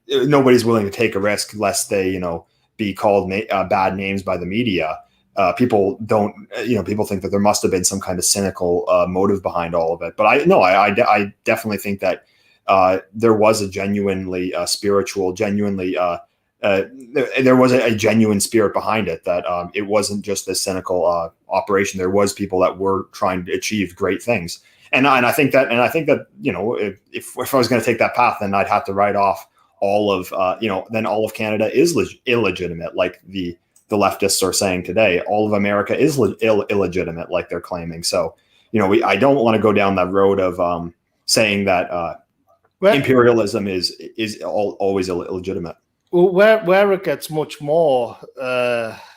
nobody's willing to take a risk lest they, be called bad names by the media. People people think that there must have been some kind of cynical motive behind all of it. But I definitely think that there was a genuinely spiritual, there was a genuine spirit behind it, that it wasn't just this cynical operation. There was people that were trying to achieve great things. And I think that if I was going to take that path, then I'd have to write off all of, then all of Canada is illegitimate, like the leftists are saying today. All of America is illegitimate, like they're claiming. So, I don't want to go down that road of saying that imperialism is always illegitimate. Well, where it gets much more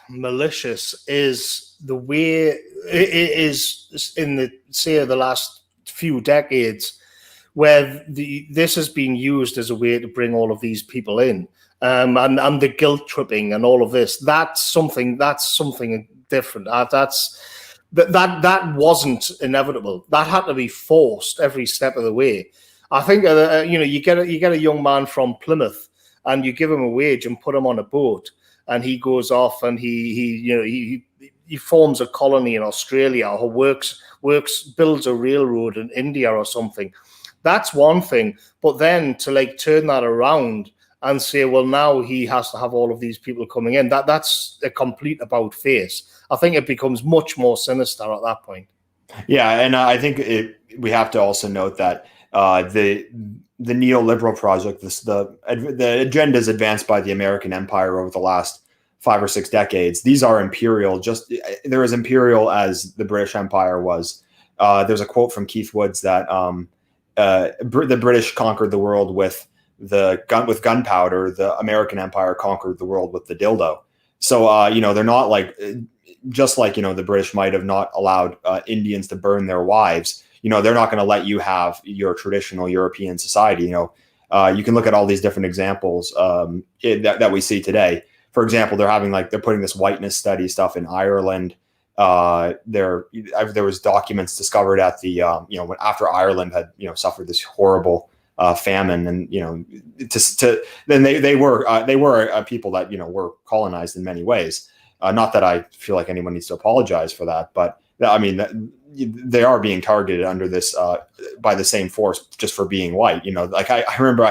malicious is the way it is in the last few decades, where this has been used as a way to bring all of these people in, and the guilt tripping and all of this. That's something different. That wasn't inevitable. That had to be forced every step of the way. I think you get a young man from Plymouth, and you give him a wage and put him on a boat, and he goes off and he forms a colony in Australia, or builds a railroad in India or something. That's one thing. But then to turn that around and say, well, now he has to have all of these people coming in, that's a complete about face. I think it becomes much more sinister at that point. Yeah, and I think we have to also note that the neoliberal project, the agendas advanced by the American empire over the last 5 or 6 decades, these are imperial. They're as imperial as the British Empire was. There's a quote from Keith Woods that the British conquered the world with gunpowder. The American Empire conquered the world with the dildo. So they're not like, just like the British might have not allowed Indians to burn their wives. They're not going to let you have your traditional European society. You can look at all these different examples that we see today. For example, they're putting this whiteness study stuff in Ireland. There was documents discovered at the when after Ireland had suffered this horrible famine, and then they were people that were colonized in many ways. Not that I feel like anyone needs to apologize for that, but I mean they are being targeted under this by the same force just for being white. Like I remember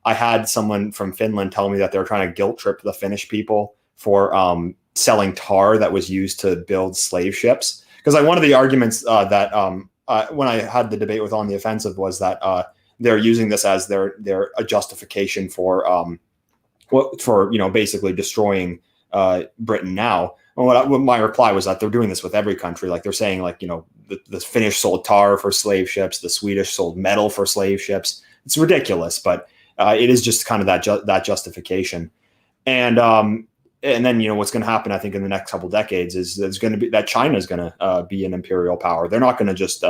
I had someone from Finland tell me that they were trying to guilt trip the Finnish people for selling tar that was used to build slave ships. Because like one of the arguments that when I had the debate with On the Offensive was that they're using this as their a justification for basically destroying Britain now. And what my reply was that they're doing this with every country. Like they're saying the Finnish sold tar for slave ships, the Swedish sold metal for slave ships. It's ridiculous, but it is just kind of that justification. And then what's going to happen, I think, in the next couple of decades is there's going to be that China is going to be an imperial power. They're not going to just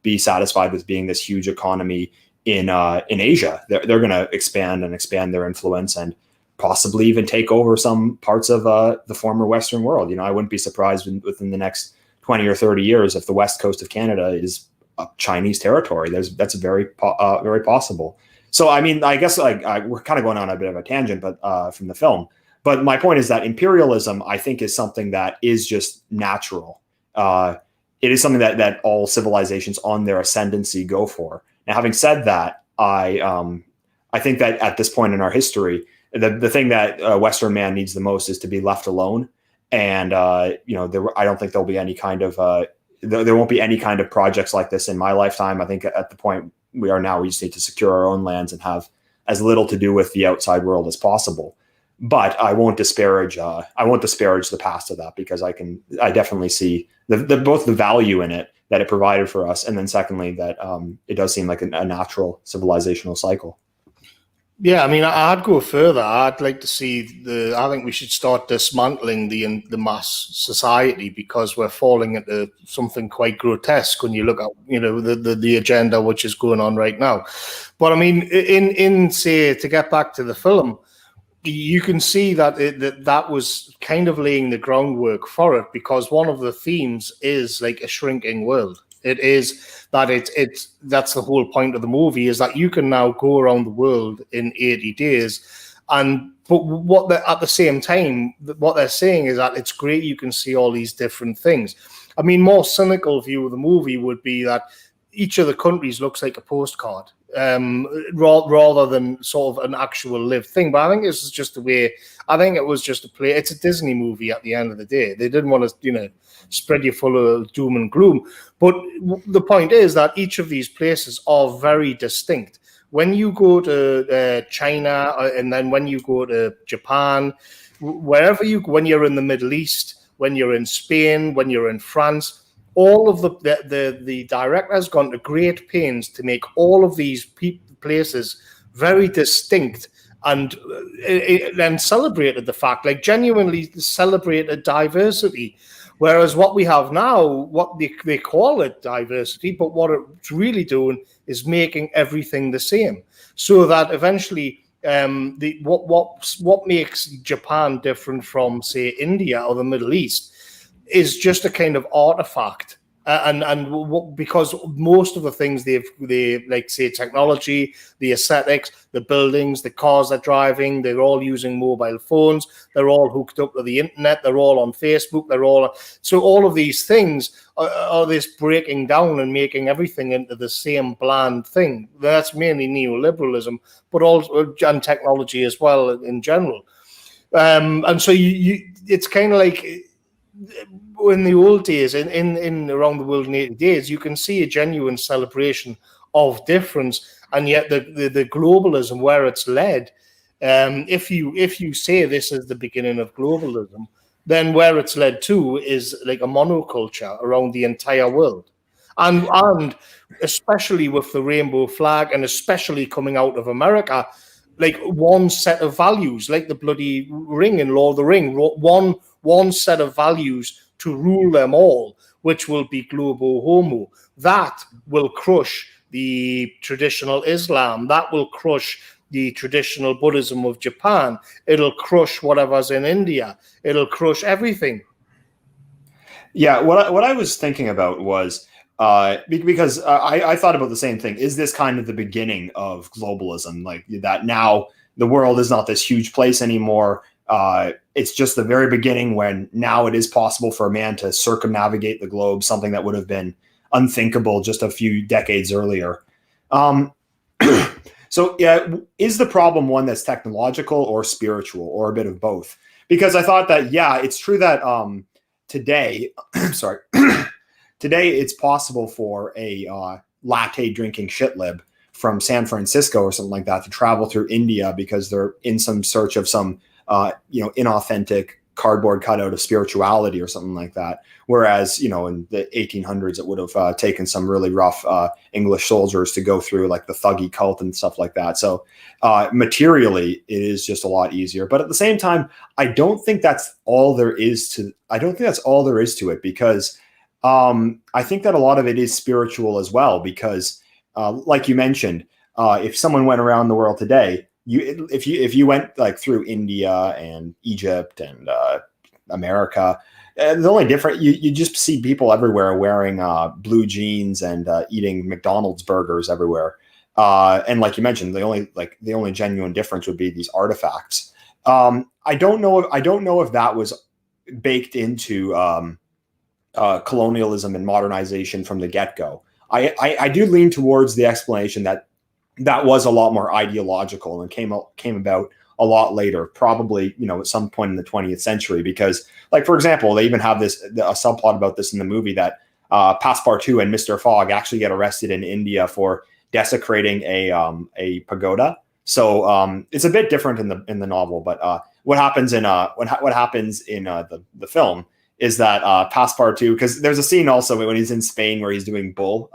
be satisfied with being this huge economy in Asia. They're going to expand their influence and possibly even take over some parts of the former Western world. I wouldn't be surprised within the next 20 or 30 years if the west coast of Canada is Chinese territory. That's very possible. So, I mean, I guess we're kind of going on a bit of a tangent, but from the film. But my point is that imperialism, I think, is something that is just natural. It is something that all civilizations on their ascendancy go for. Now, having said that, I think that at this point in our history, the thing that Western man needs the most is to be left alone. And I don't think there'll be any kind of there won't be any kind of projects like this in my lifetime. I think at the point we are now, we just need to secure our own lands and have as little to do with the outside world as possible. But I won't disparage the past of that, because I definitely see both the value in it that it provided for us, and then secondly that it does seem like a natural civilizational cycle. Yeah, I mean, I'd go further. I'd like to see I think we should start dismantling the mass society, because we're falling into something quite grotesque when you look at the agenda which is going on right now. But I mean, in say, to get back to the film, you can see that that was kind of laying the groundwork for it, because one of the themes is like a shrinking world. It is that that's the whole point of the movie, is that you can now go around the world in 80 days. But at the same time, what they're saying is that it's great you can see all these different things. I mean, more cynical view of the movie would be that each of the countries looks like a postcard, rather than sort of an actual lived thing. But I think this is just the way. I think it was just a play. It's a Disney movie at the end of the day. They didn't want to, spread you full of doom and gloom. But the point is that each of these places are very distinct. When you go to China, and then when you go to Japan, wherever when you're in the Middle East, when you're in Spain, when you're in France, all of the director has gone to great pains to make all of these places very distinct, and then celebrated the fact, like genuinely celebrated diversity. Whereas what we have now, what they call it diversity, but what it's really doing is making everything the same, so that eventually what makes Japan different from, say, India or the Middle East is just a kind of artifact. Because most of the things they like, say, technology, the aesthetics, the buildings, the cars they're driving, they're all using mobile phones, they're all hooked up to the internet, they're all on Facebook, so all of these things are this breaking down and making everything into the same bland thing. That's mainly neoliberalism, but also and technology as well in general. And so it's kind of like, in the old days, in around the world in 80 days, you can see a genuine celebration of difference, and yet the globalism where it's led, if you say this is the beginning of globalism, then where it's led to is like a monoculture around the entire world, and especially with the rainbow flag, and especially coming out of America, like one set of values, like the bloody ring in Lord of the Ring, one set of values to rule them all, which will be globo homo. That will crush the traditional Islam. That will crush the traditional Buddhism of Japan. It'll crush whatever's in India. It'll crush everything. Yeah, what I was thinking about was because I thought about the same thing. Is this kind of the beginning of globalism? Like that now the world is not this huge place anymore. It's just the very beginning when now it is possible for a man to circumnavigate the globe, something that would have been unthinkable just a few decades earlier. So yeah, is the problem one that's technological or spiritual or a bit of both? Because I thought that, yeah, it's true that today, sorry, today it's possible for a latte drinking shitlib from San Francisco or something like that to travel through India because they're in some search of some inauthentic cardboard cutout of spirituality or something like that. Whereas, in the 1800s, it would have taken some really rough English soldiers to go through like the Thuggee cult and stuff like that. So materially, it is just a lot easier. But at the same time, I don't think that's all there is to it, because I think that a lot of it is spiritual as well, because like you mentioned, if someone went around the world today, if you went like through India and Egypt and America, the only different you just see people everywhere wearing blue jeans and eating McDonald's burgers everywhere. And like you mentioned, the only genuine difference would be these artifacts. I don't know if that was baked into colonialism and modernization from the get-go. I do lean towards the explanation that was a lot more ideological and came about a lot later, probably, at some point in the 20th century, because, like, for example, they even have a subplot about this in the movie that Passepartout and Mr. Fogg actually get arrested in India for desecrating a pagoda. So it's a bit different in the novel, but what happens in the film is that Passepartout, because there's a scene also when he's in Spain where he's doing bull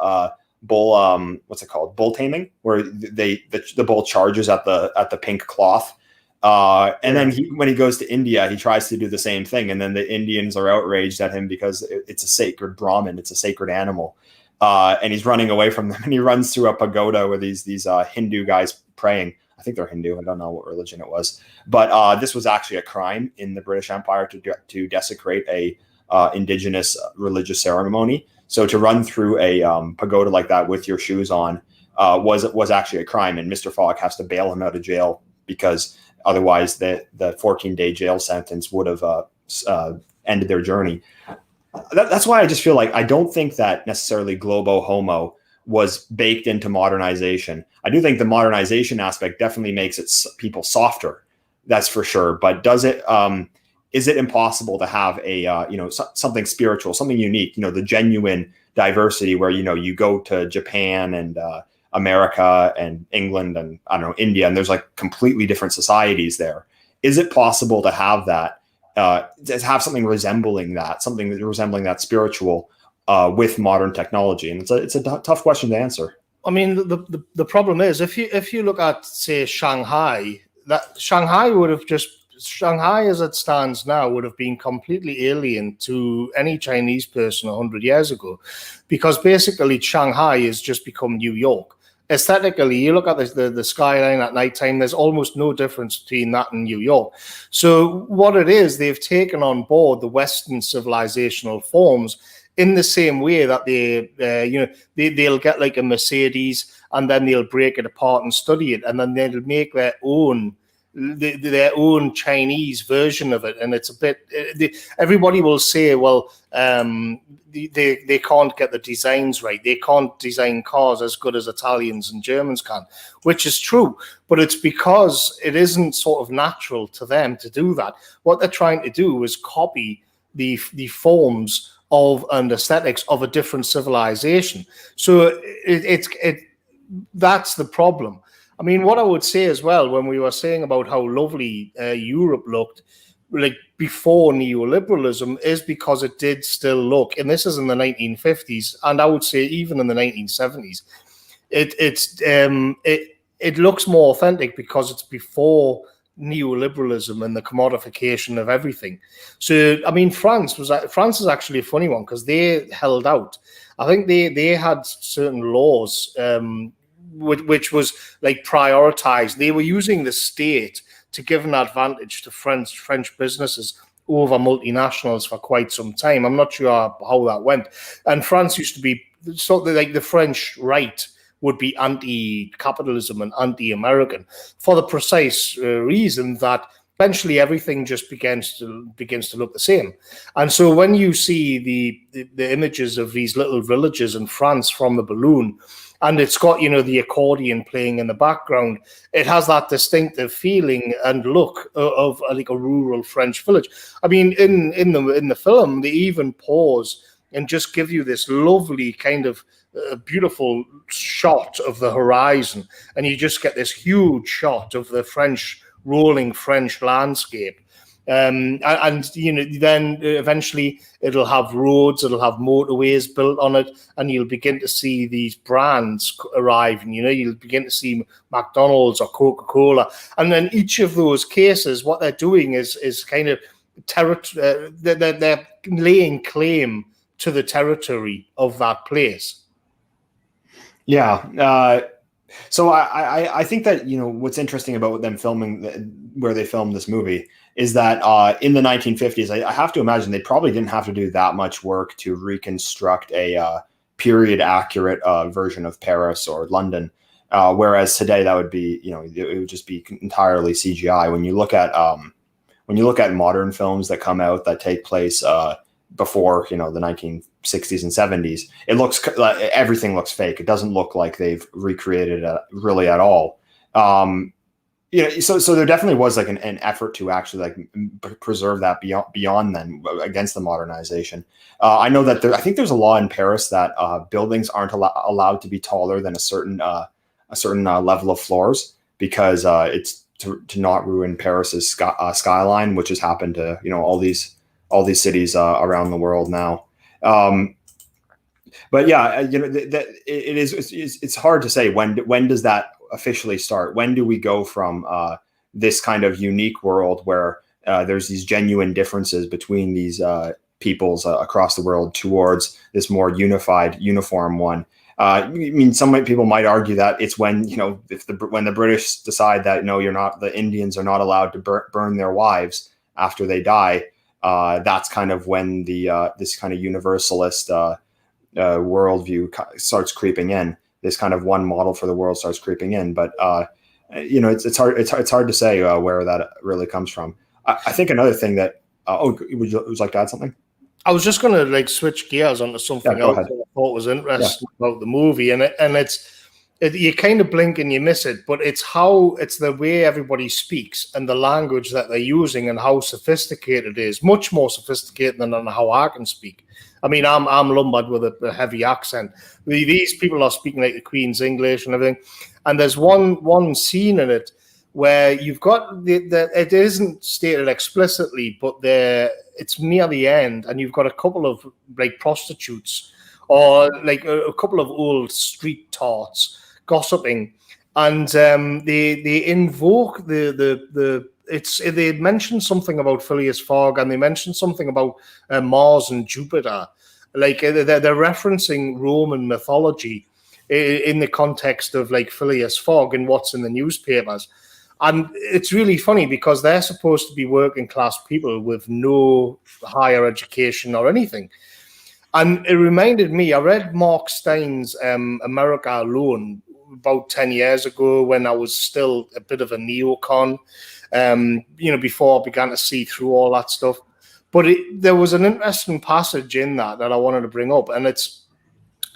taming, where the bull charges at the pink cloth, and then when he goes to India, he tries to do the same thing, and then the Indians are outraged at him because it's a sacred Brahmin, it's a sacred animal, and he's running away from them, and he runs through a pagoda where these Hindu guys praying. I think they're Hindu. I don't know what religion it was, but this was actually a crime in the British Empire to desecrate a indigenous religious ceremony. So to run through a pagoda like that with your shoes on was actually a crime, and Mr. Fogg has to bail him out of jail because otherwise the 14-day jail sentence would have ended their journey. That's why I just feel like I don't think that necessarily globo homo was baked into modernization. I do think the modernization aspect definitely makes people softer, that's for sure. But does it? Is it impossible to have a something spiritual, something unique? The genuine diversity where you go to Japan and America and England and I don't know, India, and there's like completely different societies there. Is it possible to have that? To have something resembling that spiritual with modern technology? And it's a tough question to answer. I mean, the problem is if you look at, say, Shanghai, that Shanghai as it stands now would have been completely alien to any Chinese person 100 years ago, because basically Shanghai has just become New York. Aesthetically, you look at the skyline at nighttime, there's almost no difference between that and New York. So what it is, they've taken on board the Western civilizational forms in the same way that they'll get like a Mercedes and then they'll break it apart and study it, and then they'll make their own Chinese version of it. And it's a bit, everybody will say, well, they can't get the designs right. They can't design cars as good as Italians and Germans can, which is true. But it's because it isn't sort of natural to them to do that. What they're trying to do is copy the forms of and aesthetics of a different civilization. So that's the problem. I mean, what I would say as well, when we were saying about how lovely Europe looked, like before neoliberalism, is because it did still look, and this is in the 1950s, and I would say even in the 1970s, it looks more authentic because it's before neoliberalism and the commodification of everything. So, I mean, France is actually a funny one because they held out. I think they had certain laws which was like prioritized. They were using the state to give an advantage to French businesses over multinationals for quite some time. I'm not sure how that went. And France used to be sort of like the French right would be anti-capitalism and anti-American for the precise reason that eventually everything just begins to look the same. And so when you see the images of these little villages in France from the balloon, and it's got, you know, the accordion playing in the background, it has that distinctive feeling and look of like a rural French village. I mean, in the film, they even pause and just give you this lovely kind of beautiful shot of the horizon, and you just get this huge shot of the rolling French landscape. And you know, then eventually it'll have roads, it'll have motorways built on it, and you'll begin to see these brands arriving. You know, you'll begin to see McDonald's or Coca-Cola, and then each of those cases, what they're doing is kind of they're laying claim to the territory of that place. Yeah. So I think that, you know, what's interesting about them filming where they filmed this movie is that in the 1950s, I have to imagine they probably didn't have to do that much work to reconstruct a period accurate version of Paris or London. Whereas today that would be, you know, it would just be entirely CGI. When you look at modern films that come out that take place before, you know, the 1960s and 70s, it looks everything looks fake. It doesn't look like they've recreated it really at all. You know, so there definitely was like an effort to actually like preserve that beyond then against the modernization. I know that I think there's a law in Paris that buildings aren't allowed to be taller than a certain level of floors because it's to not ruin Paris's skyline, which has happened to, you know, all these cities around the world now. But yeah, you know, it's hard to say when does that officially start? When do we go from this kind of unique world where there's these genuine differences between these peoples across the world towards this more unified, uniform one? I mean, some people might argue that it's when, you know, when the British decide that no, the Indians are not allowed to burn their wives after they die. That's kind of when this kind of universalist worldview starts creeping in. This kind of one model for the world starts creeping in, but you know, it's hard to say where that really comes from. I think another thing that would you like to add something? I was just going to like switch gears onto something else that I thought was interesting about the movie, and you kind of blink and you miss it, but it's the way everybody speaks and the language that they're using and how sophisticated it is, much more sophisticated than how I can speak. I mean, I'm lumbered with a heavy accent. These people are speaking like the Queen's English and everything. And there's one scene in it where you've got it isn't stated explicitly, but it's near the end, and you've got a couple of like prostitutes or like a couple of old street tarts gossiping, and they invoke they mention something about Phileas Fogg, and they mention something about Mars and Jupiter. Like they're referencing Roman mythology in the context of like Phileas Fogg and what's in the newspapers. And it's really funny because they're supposed to be working class people with no higher education or anything. And it reminded me, I read Mark Stein's America Alone about 10 years ago when I was still a bit of a neocon, you know, before I began to see through all that stuff. But there was an interesting passage in that I wanted to bring up, and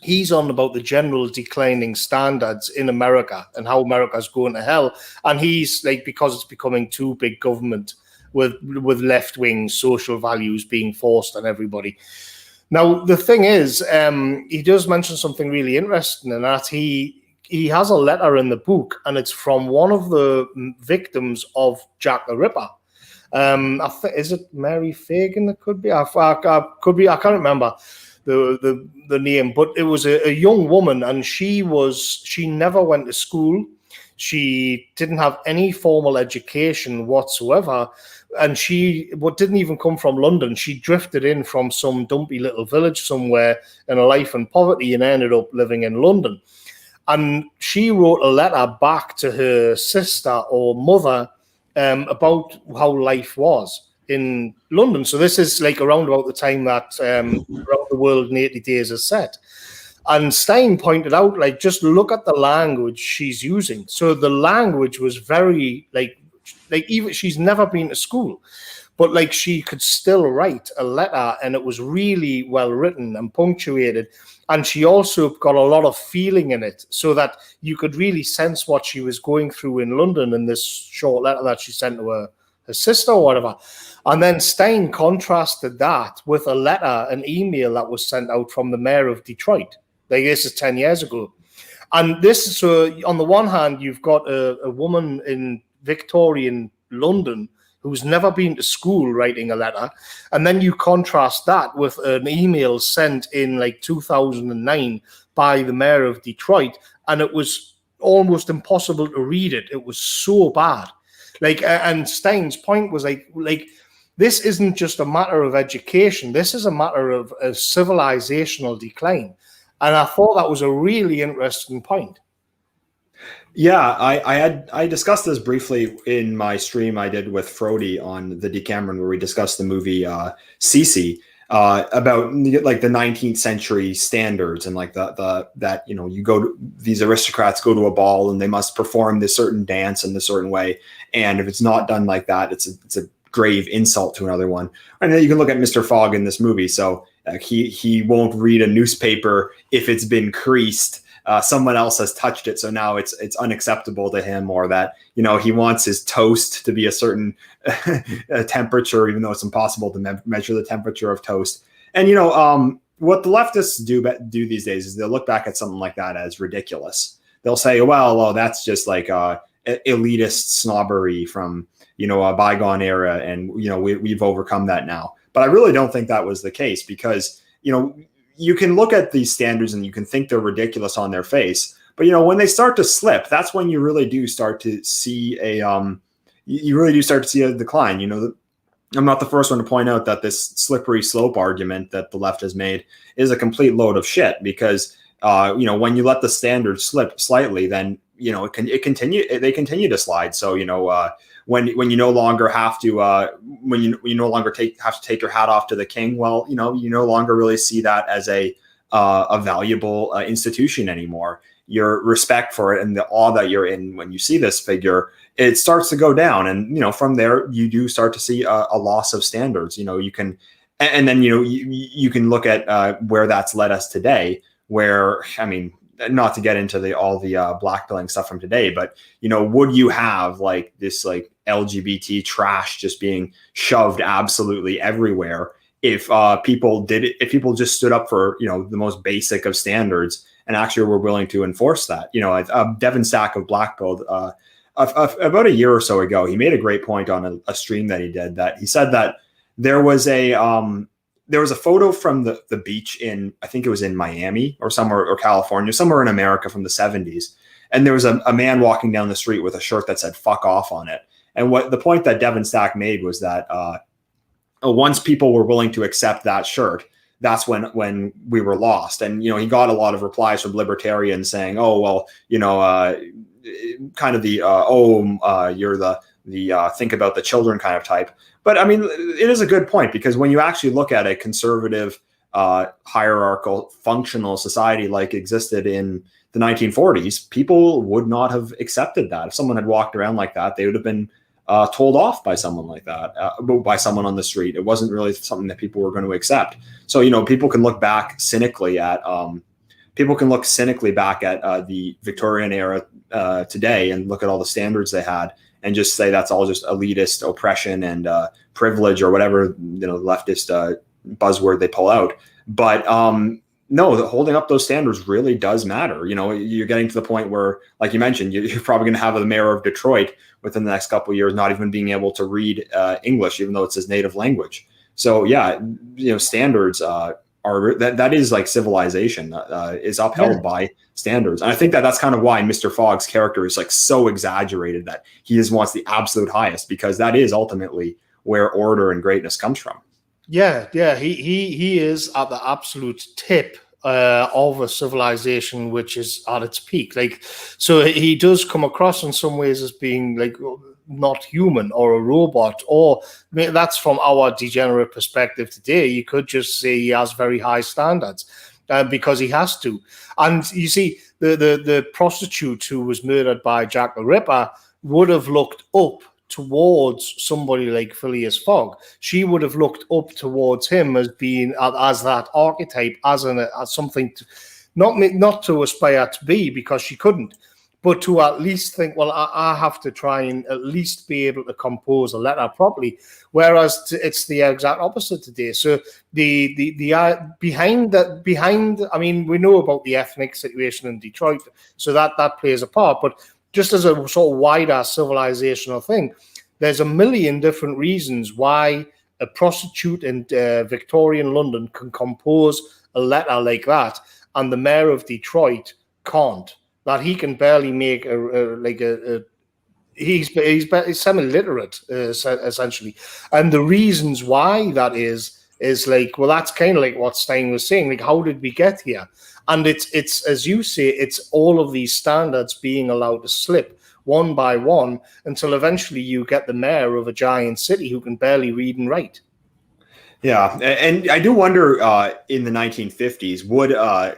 he's on about the general declining standards in America and how America's going to hell. And he's like, because it's becoming too big government with left-wing social values being forced on everybody. Now, the thing is, he does mention something really interesting, and that he he has a letter in the book, and it's from one of the victims of Jack the Ripper. Is it Mary Fagan? It could be. Could be. I can't remember the name, but it was a young woman, and she never went to school. She didn't have any formal education whatsoever, and she didn't even come from London. She drifted in from some dumpy little village somewhere in a life in poverty and ended up living in London. And she wrote a letter back to her sister or mother about how life was in London. So this is like around about the time that Around the World in 80 Days is set. And Stein pointed out, like, just look at the language she's using. So the language was very, like even she's never been to school, but like she could still write a letter, and it was really well written and punctuated. And she also got a lot of feeling in it, so that you could really sense what she was going through in London in this short letter that she sent to her sister or whatever. And then Stein contrasted that with a letter, an email that was sent out from the mayor of Detroit. Like, this is 10 years ago. And this, so on the one hand, you've got a woman in Victorian London who's never been to school writing a letter. And then you contrast that with an email sent in like 2009 by the mayor of Detroit. And it was almost impossible to read it. It was so bad. Like, and Stein's point was like, this isn't just a matter of education. This is a matter of a civilizational decline. And I thought that was a really interesting point. Yeah, I discussed this briefly in my stream I did with Frody on the Decameron, where we discussed the movie Cece, about like the 19th century standards, and like that you go to, these aristocrats go to a ball and they must perform this certain dance in this certain way, and if it's not done like that, it's a grave insult to another one. And then you can look at Mr. Fogg in this movie. So he won't read a newspaper if it's been creased. Someone else has touched it, so now it's unacceptable to him, or that he wants his toast to be a certain temperature, even though it's impossible to measure the temperature of toast. And what the leftists do these days is they'll look back at something like that as ridiculous. They'll say, well, that's just like elitist snobbery from a bygone era, and we've overcome that now. But I really don't think that was the case, because you can look at these standards and you can think they're ridiculous on their face, but when they start to slip, that's when you really do start to see a decline. I'm not the first one to point out that this slippery slope argument that the left has made is a complete load of shit, because when you let the standards slip slightly, then they continue to slide. So when you no longer have to when you no longer have to take your hat off to the king, well, you no longer really see that as a valuable institution anymore. Your respect for it and the awe that you're in when you see this figure, it starts to go down, and from there you do start to see a loss of standards. You can, and then you can look at where that's led us today, where, I mean, not to get into all the blackpilling stuff from today, but would you have like this like LGBT trash just being shoved absolutely everywhere if people just stood up for the most basic of standards and actually were willing to enforce that? Devin Stack of Blackpilled about a year or so ago, he made a great point on a stream that he did, that he said that there was a photo from the beach in, I think it was in Miami or somewhere, or California, somewhere in America from the 70s. And there was a man walking down the street with a shirt that said "fuck off" on it. And what the point that Devin Stack made was that once people were willing to accept that shirt, that's when we were lost. And, he got a lot of replies from libertarians saying, oh, well, kind of the, you're the think about the children kind of type. But I mean, it is a good point, because when you actually look at a conservative, hierarchical, functional society like existed in the 1940s, people would not have accepted that. If someone had walked around like that, they would have been told off by someone like that, by someone on the street. It wasn't really something that people were going to accept. So, people can look back cynically at the Victorian era today and look at all the standards they had, and just say that's all just elitist oppression and privilege, or whatever leftist buzzword they pull out. But no, holding up those standards really does matter. You're getting to the point where, like you mentioned, you're probably going to have the mayor of Detroit within the next couple of years not even being able to read English, even though it's his native language. So yeah, standards are that is like civilization is upheld by standards. And I think that's kind of why Mr. Fogg's character is like so exaggerated, that he just wants the absolute highest, because that is ultimately where order and greatness comes from. Yeah, he is at the absolute tip of a civilization which is at its peak. Like, so he does come across in some ways as being like not human or a robot, or that's from our degenerate perspective today. You could just say he has very high standards because he has to. And you see, the prostitute who was murdered by Jack the Ripper would have looked up towards somebody like Phileas Fogg. She would have looked up towards him as being as that archetype, as something to, not to aspire to be, because she couldn't, but to at least think, well, I have to try and at least be able to compose a letter properly. Whereas it's the exact opposite today. So the behind, I mean, we know about the ethnic situation in Detroit, so that plays a part, but just as a sort of wider civilizational thing, there's a million different reasons why a prostitute in Victorian London can compose a letter like that, and the mayor of Detroit can't. That he can barely make he's semi-literate essentially, and the reasons why that is like, well, that's kind of like what Stein was saying. Like, how did we get here? And it's as you say, it's all of these standards being allowed to slip one by one until eventually you get the mayor of a giant city who can barely read and write. Yeah, and I do wonder in the 1950s,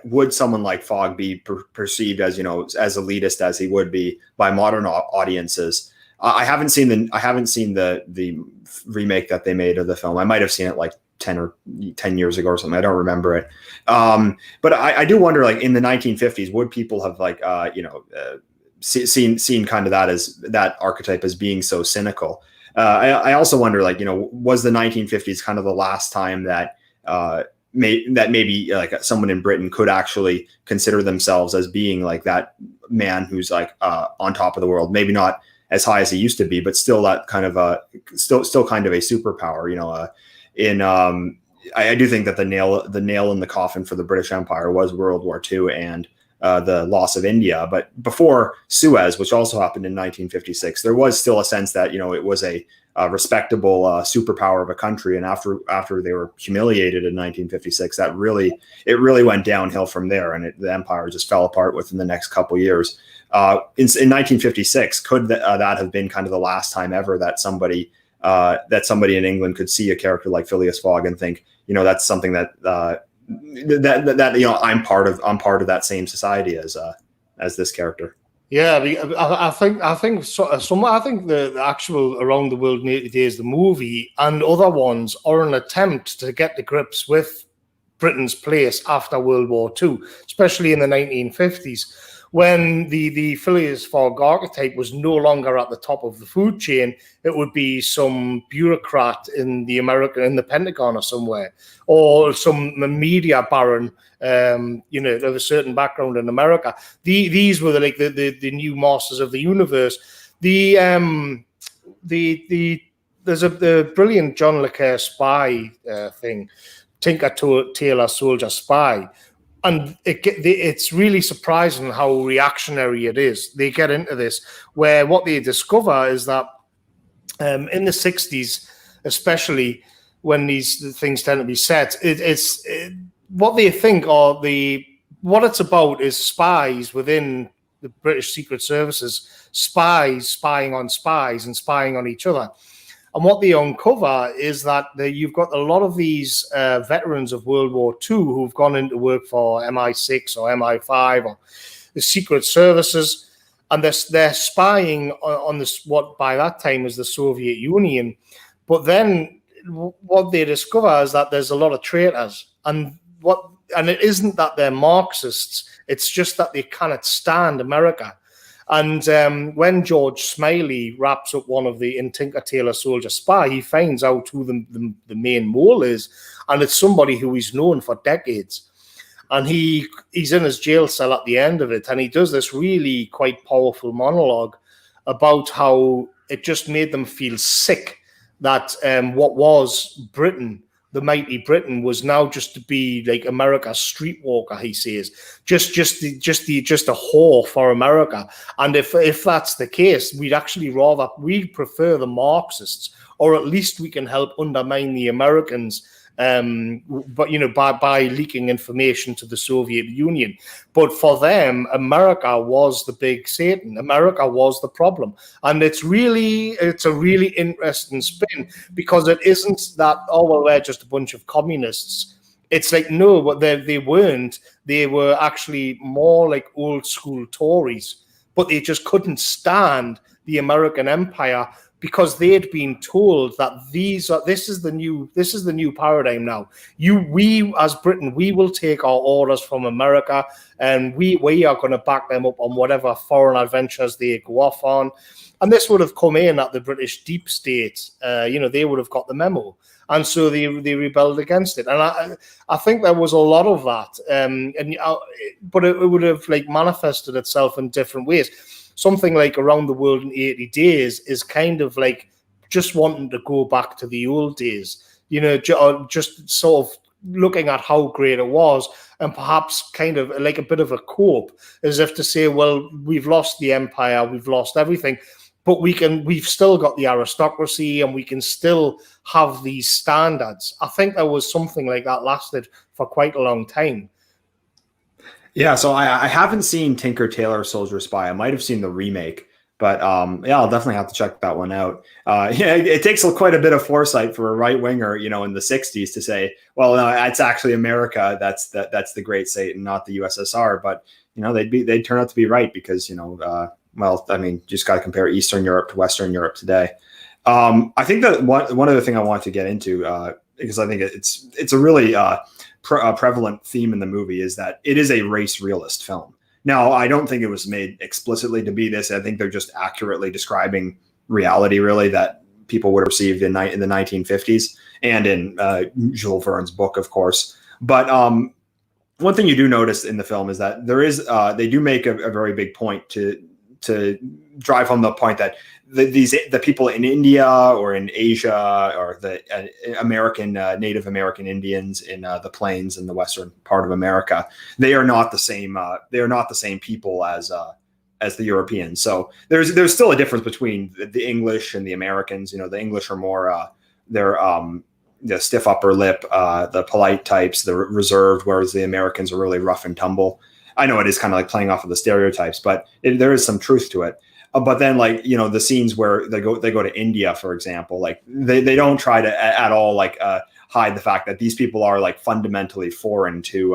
would someone like Fogg be perceived as as elitist as he would be by modern audiences? I haven't seen the remake that they made of the film. I might have seen it like 10 years ago or something. I don't remember it. But I do wonder, like, in the 1950s, would people have seen kind of that archetype as being so cynical? I also wonder, like, was the 1950s kind of the last time that maybe like someone in Britain could actually consider themselves as being like that man who's like on top of the world, maybe not as high as he used to be, but still that kind of still kind of a superpower, I do think that the nail in the coffin for the British Empire was World War II and the loss of India. But before Suez, which also happened in 1956, there was still a sense that it was a respectable superpower of a country. And after they were humiliated in 1956, it really went downhill from there, and the empire just fell apart within the next couple of years. In 1956, could that have been kind of the last time ever that somebody in England could see a character like Phileas Fogg and think, that's something that I'm part of that same society as this character. Yeah, I think the actual Around the World in 80 Days, the movie, and other ones are an attempt to get to grips with Britain's place after World War II, especially in the 1950s, when the Phileas Fogg archetype was no longer at the top of the food chain. It would be some bureaucrat in the Pentagon or somewhere, or some media baron, of a certain background in America. These were the new masters of the universe. There's the brilliant John le Carre spy thing, Tinker Tailor Soldier Spy. And it's really surprising how reactionary it is. They get into this, where what they discover is that in the 60s, especially when these things tend to be set, what they think what it's about is spies within the British Secret Services, spying on spies and spying on each other. And what they uncover is that you've got a lot of these veterans of World War II who've gone into work for MI6 or MI5 or the Secret Services, and they're spying on this, what by that time is the Soviet Union. But then what they discover is that there's a lot of traitors, and it isn't that they're Marxists; it's just that they cannot stand America. And when George Smiley wraps up one of the in Tinker Tailor Soldier Spy, he finds out who the main mole is, and it's somebody who he's known for decades. and he's in his jail cell at the end of it, and he does this really quite powerful monologue about how it just made them feel sick that what was Britain, the mighty Britain, was now just to be like America's streetwalker. He says, just a whore for America. And if that's the case, we'd prefer the Marxists, or at least we can help undermine the Americans. But by leaking information to the Soviet Union. But for them, America was the big Satan. America was the problem, and it's a really interesting spin, because it isn't that, oh well, we're just a bunch of communists. It's like, no, but they weren't. They were actually more like old school Tories, but they just couldn't stand the American empire, because they had been told that this is the new paradigm now. We as Britain, we will take our orders from America, and we are going to back them up on whatever foreign adventures they go off on. And this would have come in at the British deep state. They would have got the memo, and so they rebelled against it. And I think there was a lot of that, but it would have like manifested itself in different ways. Something like Around the World in 80 Days is kind of like just wanting to go back to the old days, just sort of looking at how great it was, and perhaps kind of like a bit of a cope, as if to say, well, we've lost the empire, we've lost everything, but we've still got the aristocracy, and we can still have these standards. I think there was something like that lasted for quite a long time. Yeah, so I haven't seen Tinker Tailor Soldier Spy. I might have seen the remake, but I'll definitely have to check that one out. It takes quite a bit of foresight for a right winger, in the ~60s to say, well, no, it's actually America that's the great Satan, not the USSR. But they'd turn out to be right, because just got to compare Eastern Europe to Western Europe today. I think that one other thing I want to get into, because I think it's a really prevalent theme in the movie, is that it is a race realist film. Now, I don't think it was made explicitly to be this. I think they're just accurately describing reality, really, that people would have received in the 1950s, and in Jules Verne's book, of course. But one thing you do notice in the film is that they do make a very big point to drive home the point that the people in India or in Asia, or the Native American Indians in the plains in the western part of America, they are not the same. They are not the same people as the Europeans. So there's still a difference between the English and the Americans. The English are more they're the stiff upper lip, the polite types, the reserved, whereas the Americans are really rough and tumble. I know it is kind of like playing off of the stereotypes, but there is some truth to it. But then, the scenes where they go to India, for example, like they don't try to at all hide the fact that these people are fundamentally foreign to.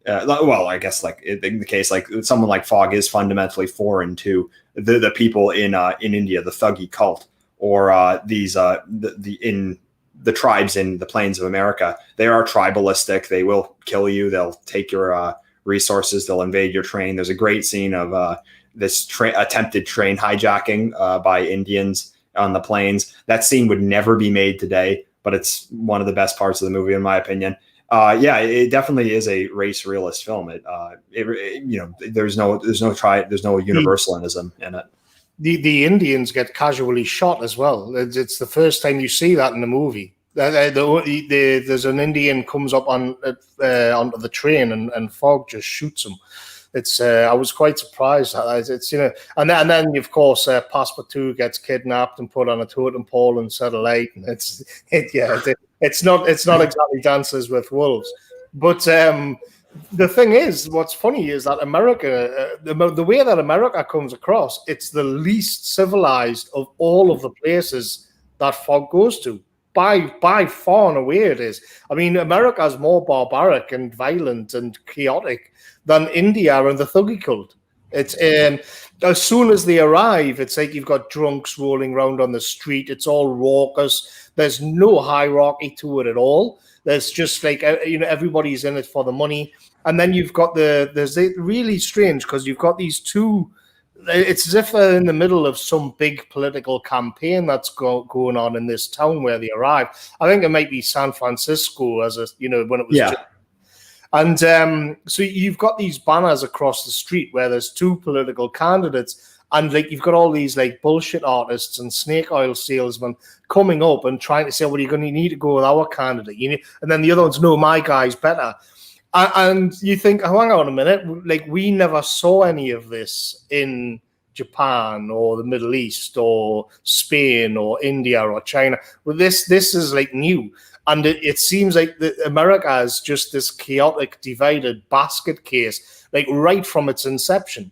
Well, I guess in the case someone like Fogg is fundamentally foreign to the people in India, the Thuggee cult, or in the tribes in the plains of America. They are tribalistic. They will kill you. They'll take your resources. They'll invade your train. There's a great scene of this attempted train hijacking by Indians on the plains. That scene would never be made today, but it's one of the best parts of the movie, in my opinion. It definitely is a race realist film. There's no universalism in it. The Indians get casually shot as well. It's the first time you see that in the movie. There's an Indian comes up onto the train, and Fogg just shoots him. I was quite surprised. And then of course Passepartout gets kidnapped and put on a totem pole and set alight. And it's not exactly Dances with Wolves. But the thing is, what's funny is that America, the way that America comes across, it's the least civilized of all of the places that Fogg goes to. By far and away it is. I mean, America is more barbaric and violent and chaotic than India and the Thuggee cult. It's as soon as they arrive, it's like you've got drunks rolling around on the street. It's all raucous. There's no hierarchy to it at all. There's just everybody's in it for the money. And then you've got there's really strange, because you've got these two. It's as if they're in the middle of some big political campaign that's going on in this town where they arrive. I think it might be San Francisco when it was. Yeah. And so you've got these banners across the street where there's two political candidates, and like you've got all these like bullshit artists and snake oil salesmen coming up and trying to say, well, you're going to need to go with our candidate. And then the other ones, no, my guy's better. And you think, oh, hang on a minute, like we never saw any of this in Japan or the Middle East or Spain or India or China. Well, this is like new. And it seems like America is just this chaotic, divided basket case, like right from its inception.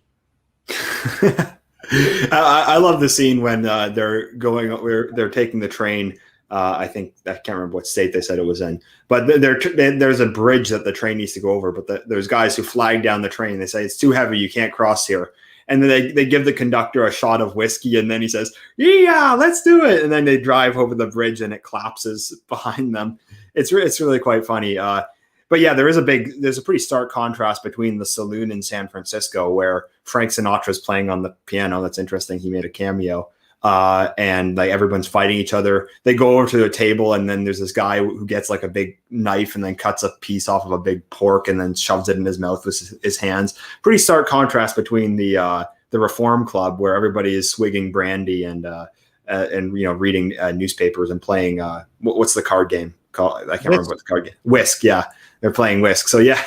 I love the scene when they're taking the train. I can't remember what state they said it was in, but there's a bridge that the train needs to go over. But there's guys who flag down the train. They say it's too heavy, you can't cross here. And then they give the conductor a shot of whiskey, and then he says, "Yeah, let's do it." And then they drive over the bridge, and it collapses behind them. It's really quite funny. But yeah, there's a pretty stark contrast between the saloon in San Francisco, where Frank Sinatra's playing on the piano. That's interesting. He made a cameo. And like everyone's fighting each other. They go over to a table, and then there's this guy who gets like a big knife and then cuts a piece off of a big pork and then shoves it in his mouth with his hands. Pretty stark contrast between the Reform Club, where everybody is swigging brandy and reading newspapers and playing what's the card game called? I can't remember what the card game. Whisk, yeah, they're playing Whisk. So yeah,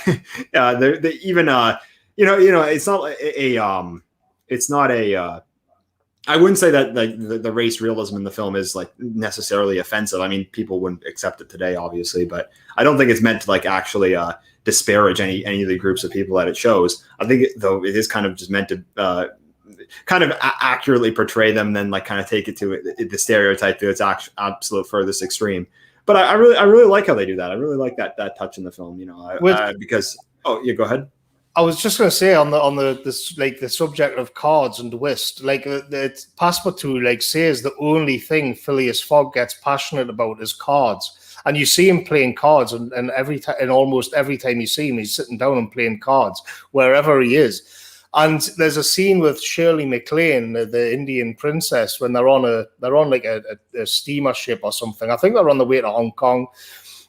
they even it's not a I wouldn't say that the race realism in the film is like necessarily offensive. I mean, people wouldn't accept it today, obviously, but I don't think it's meant to like actually disparage any of the groups of people that it shows. I think though it is kind of just meant to kind of accurately portray them, and then like kind of take it to the stereotype to its absolute furthest extreme. But I really like how they do that. I really like that touch in the film. Because go ahead. I was just going to say on the subject of cards and whist, like the Passepartout like says the only thing Phileas Fogg gets passionate about is cards, and you see him playing cards, and almost every time you see him, he's sitting down and playing cards wherever he is. And there's a scene with Shirley MacLaine, the Indian princess, when they're on a steamer ship or something. I think they're on the way to Hong Kong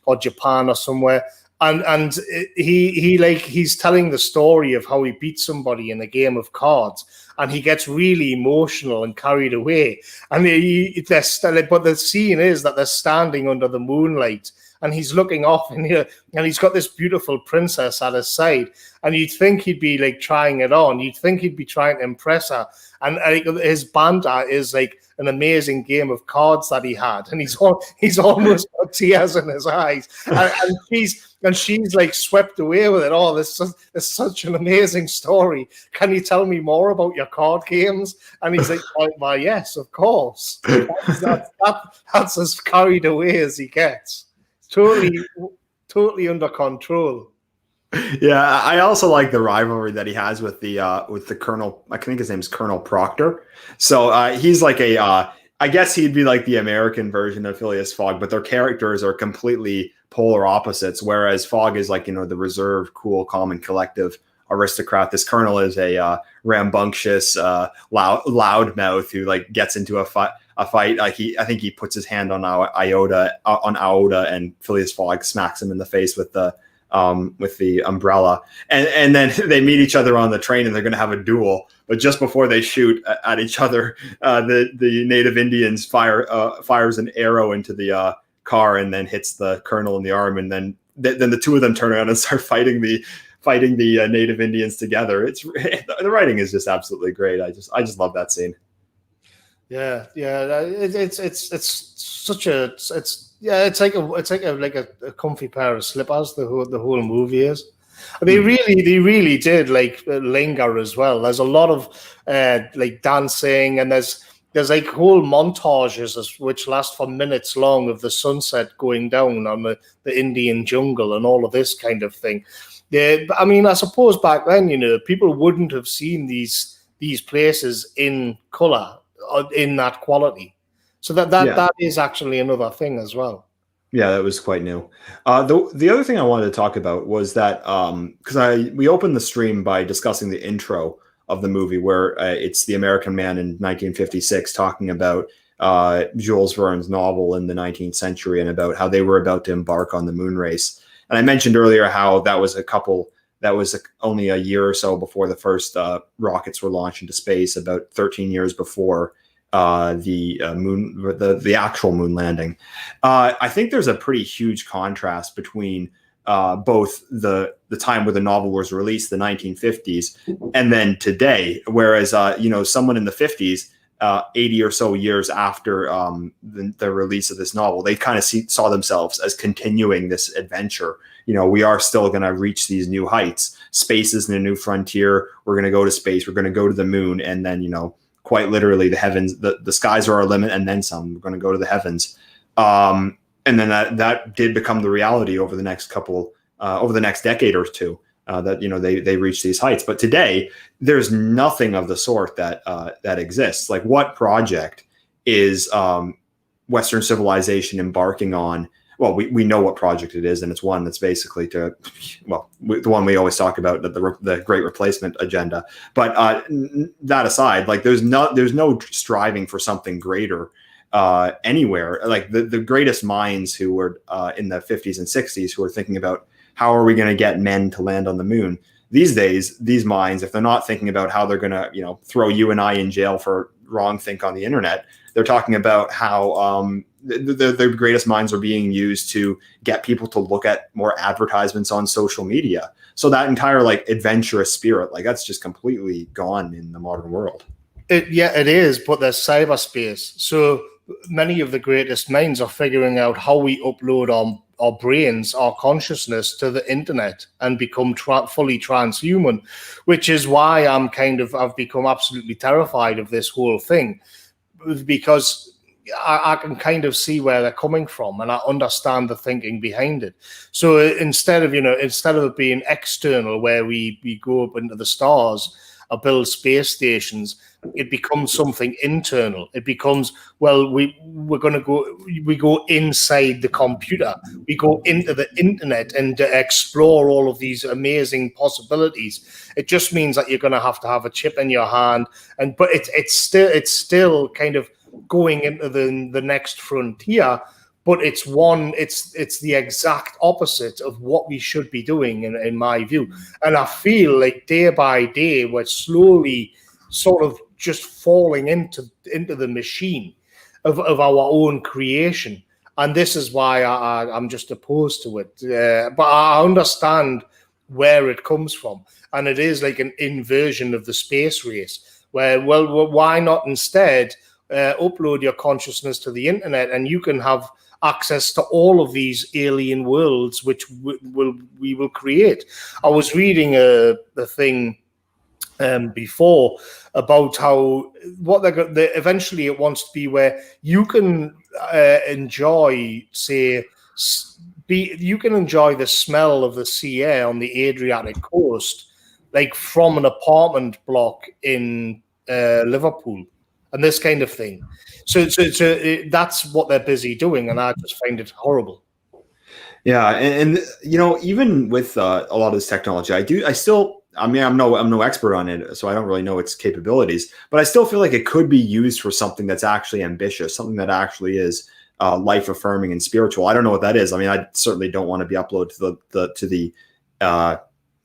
or Japan or somewhere. And he's telling the story of how he beat somebody in a game of cards, and he gets really emotional and carried away. And but the scene is that they're standing under the moonlight, and he's looking off, and he's got this beautiful princess at his side, and you'd think he'd be like trying it on. You'd think he'd be trying to impress her, and his banter is like an amazing game of cards that he had, and he's almost got tears in his eyes, and she's like swept away with it. Oh, this is such an amazing story. Can you tell me more about your card games? And he's like, well, yes, of course. That's as carried away as he gets. Totally under control. Yeah, I also like the rivalry that he has with the Colonel. I think his name's Colonel Proctor. So he's like I guess he'd be like the American version of Phileas Fogg, but their characters are completely polar opposites. Whereas Fogg is like, the reserved, cool, calm, and collective aristocrat. This Colonel is a rambunctious, loudmouth who like gets into a fight. Like I think he puts his hand on Iota, and Phileas Fogg smacks him in the face with the umbrella, and then they meet each other on the train, and they're going to have a duel. But just before they shoot at each other, the native Indians fires an arrow into the car, and then hits the Colonel in the arm, and then the two of them turn around and start fighting the native Indians together. The writing is just absolutely great. I just love that scene. Yeah. It's like a comfy pair of slippers. The whole movie is. They really did like linger as well. There's a lot of like dancing, and there's like whole montages which last for minutes long of the sunset going down on the Indian jungle and all of this kind of thing. Yeah, I mean, I suppose back then, people wouldn't have seen these places in color or in that quality. So that is actually another thing as well. Yeah, that was quite new. The other thing I wanted to talk about was that because we opened the stream by discussing the intro of the movie, where it's the American man in 1956 talking about Jules Verne's novel in the 19th century and about how they were about to embark on the moon race. And I mentioned earlier how that was only a year or so before the first rockets were launched into space, about 13 years before the actual moon landing. I think there's a pretty huge contrast between both the time where the novel was released, the 1950s, and then today. Whereas someone in the 50s, 80 or so years after the release of this novel, they kind of saw themselves as continuing this adventure. We are still going to reach these new heights. Space is the new frontier. We're going to go to space. We're going to go to the moon, and then quite literally the heavens, the skies are our limit, and then some. We're going to go to the heavens. And then that did become the reality over the next decade or two, that they reach these heights. But today there's nothing of the sort that exists. Like, what project is Western civilization embarking on? Well, we know what project it is, and it's one that's basically the one we always talk about, the Great Replacement agenda. But that aside, like, there's no striving for something greater anywhere. Like the greatest minds who were in the 50s and 60s who were thinking about how are we going to get men to land on the moon. These days, these minds, if they're not thinking about how they're going to throw you and I in jail for wrong think on the internet, they're talking about how the greatest minds are being used to get people to look at more advertisements on social media. So that entire adventurous spirit, that's just completely gone in the modern world. It is, but there's cyberspace. So many of the greatest minds are figuring out how we upload our brains, our consciousness to the internet and become fully transhuman, which is why I've become absolutely terrified of this whole thing, because I can kind of see where they're coming from, and I understand the thinking behind it. So instead of it being external, where we go up into the stars or build space stations, it becomes something internal. It becomes, we go inside the computer, we go into the internet and explore all of these amazing possibilities. It just means that you're going to have a chip in your hand, but it's still kind of going into the next frontier, but it's the exact opposite of what we should be doing in my view. And I feel like day by day we're slowly sort of just falling into the machine of our own creation, and this is why I'm just opposed to it. But I understand where it comes from, and it is like an inversion of the space race, where why not instead upload your consciousness to the internet, and you can have access to all of these alien worlds which we will create. I was reading a thing before about how eventually it wants to be where you can enjoy, you can enjoy the smell of the sea air on the Adriatic coast, like from an apartment block in Liverpool, and this kind of thing. So that's what they're busy doing, and I just find it horrible. Yeah, and even with a lot of this technology, I'm no expert on it, so I don't really know its capabilities, but I still feel like it could be used for something that's actually ambitious, something that actually is life affirming and spiritual. I don't know what that is. I mean, I certainly don't want to be uploaded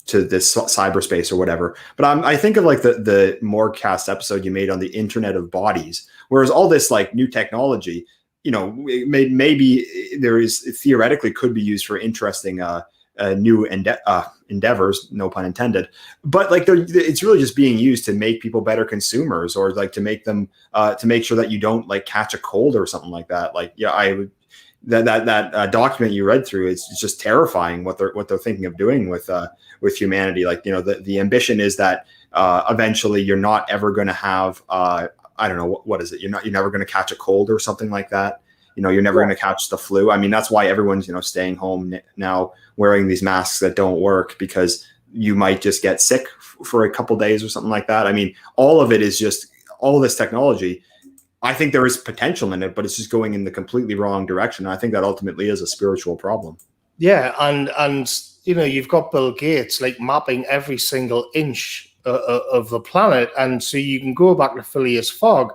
to this cyberspace or whatever. But I think of the Morgcast episode you made on the Internet of Bodies, whereas all this new technology, maybe there is theoretically could be used for interesting new endeavors, no pun intended. But it's really just being used to make people better consumers, or to make them to make sure that you don't catch a cold or something like that. That document you read through, it's just terrifying what they're thinking of doing with humanity. The ambition is that eventually you're not ever going to have I don't know what is it. You're never going to catch a cold or something like that. You're never going to catch the flu. I mean, that's why everyone's staying home now, wearing these masks that don't work, because you might just get sick for a couple days or something like that. I mean, all of it is just all this technology. I think there is potential in it, but it's just going in the completely wrong direction. And I think that ultimately is a spiritual problem. Yeah, and you've got Bill Gates mapping every single inch of the planet, and so you can go back to Phileas Fogg,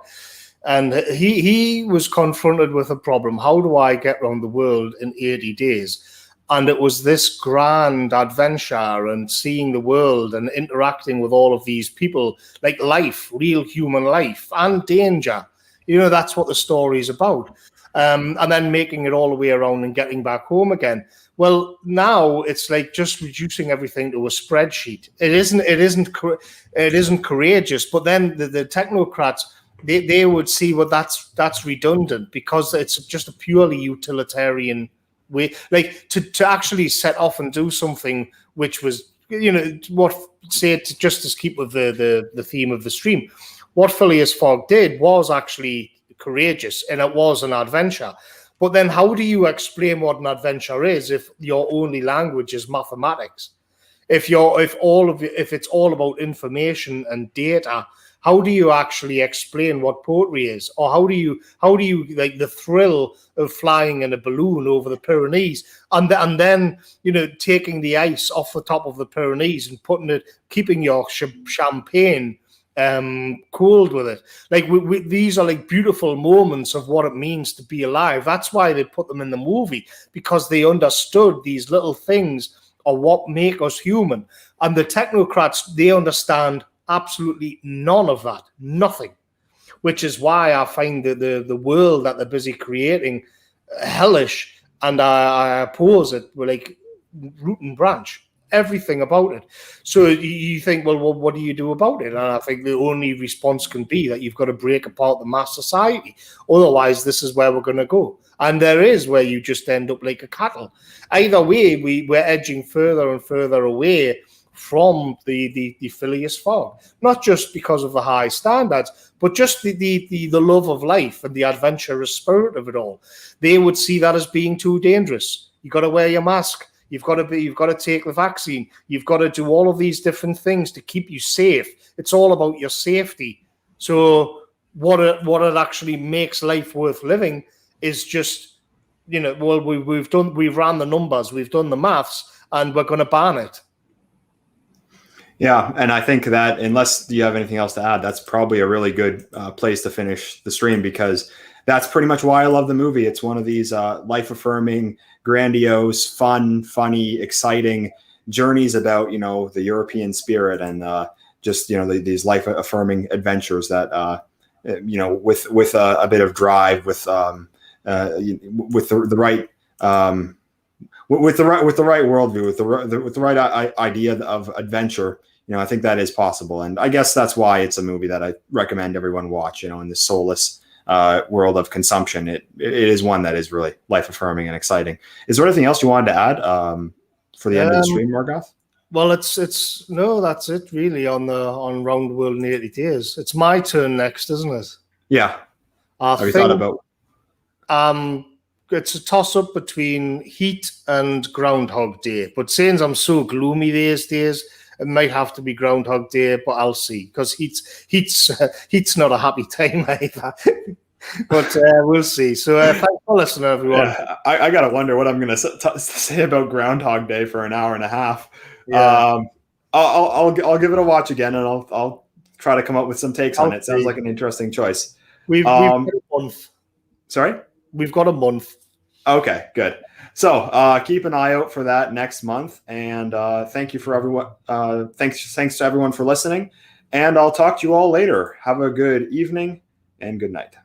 and he was confronted with a problem. How do I get around the world in 80 days? And it was this grand adventure and seeing the world and interacting with all of these people, like life, real human life and danger. You know, that's what the story is about. And then making it all the way around and getting back home again. Well, now it's like just reducing everything to a spreadsheet. It isn't courageous. But then the technocrats, they would see, well, that's redundant because it's just a purely utilitarian way, like to actually set off and do something which was, you know, what, say, just to keep with the theme of the stream, what Phileas Fogg did was actually courageous and it was an adventure. But then how do you explain what an adventure is if your only language is mathematics? If it's all about information and data, how do you actually explain what poetry is? Or how do you like the thrill of flying in a balloon over the Pyrenees and then, you know, taking the ice off the top of the Pyrenees and keeping your champagne cooled with it? Like these are like beautiful moments of what it means to be alive. That's why they put them in the movie, because they understood these little things are what make us human. And the technocrats, they understand absolutely none of that, nothing, which is why I find the world that they're busy creating hellish, and I oppose it with like root and branch, everything about it. So you think, well, what do you do about it? And I think the only response can be that you've got to break apart the mass society. Otherwise, this is where we're going to go. And there is where you just end up like a cattle. Either way, we're edging further and further away from the Phileas Fogg, not just because of the high standards, but just the love of life and the adventurous spirit of it all. They would see that as being too dangerous. You got to wear your mask. You've got to take the vaccine. You've got to do all of these different things to keep you safe. It's all about your safety. So what it actually makes life worth living is just, you know, well, we've ran the numbers, we've done the maths, and we're going to ban it. Yeah, and I think that, unless you have anything else to add, that's probably a really good place to finish the stream, because that's pretty much why I love the movie. It's one of these life-affirming, grandiose, funny, exciting journeys about, you know, the European spirit and just, you know, these life-affirming adventures that, you know, with a bit of drive, with the right. With the right worldview, with the right idea of adventure, you know, I think that is possible, and I guess that's why it's a movie that I recommend everyone watch. You know, in this soulless world of consumption, it is one that is really life affirming and exciting. Is there anything else you wanted to add for the end of the stream, Morgoth? Well, it's no, that's it really on Round the World in 80 Days. It's my turn next, isn't it? Yeah. Have you thought about? It's a toss-up between Heat and Groundhog Day. But since I'm so gloomy these days, it might have to be Groundhog Day, but I'll see. Because Heat's not a happy time either. But we'll see. So thanks for listening, everyone. Yeah, I got to wonder what I'm going to say about Groundhog Day for an hour and a half. Yeah. I'll give it a watch again, and I'll try to come up with some takes on it. Sounds like an interesting choice. We've got a month. Sorry? We've got a month. Okay, good. So keep an eye out for that next month, and thank you for everyone. Thanks to everyone for listening, and I'll talk to you all later. Have a good evening and good night.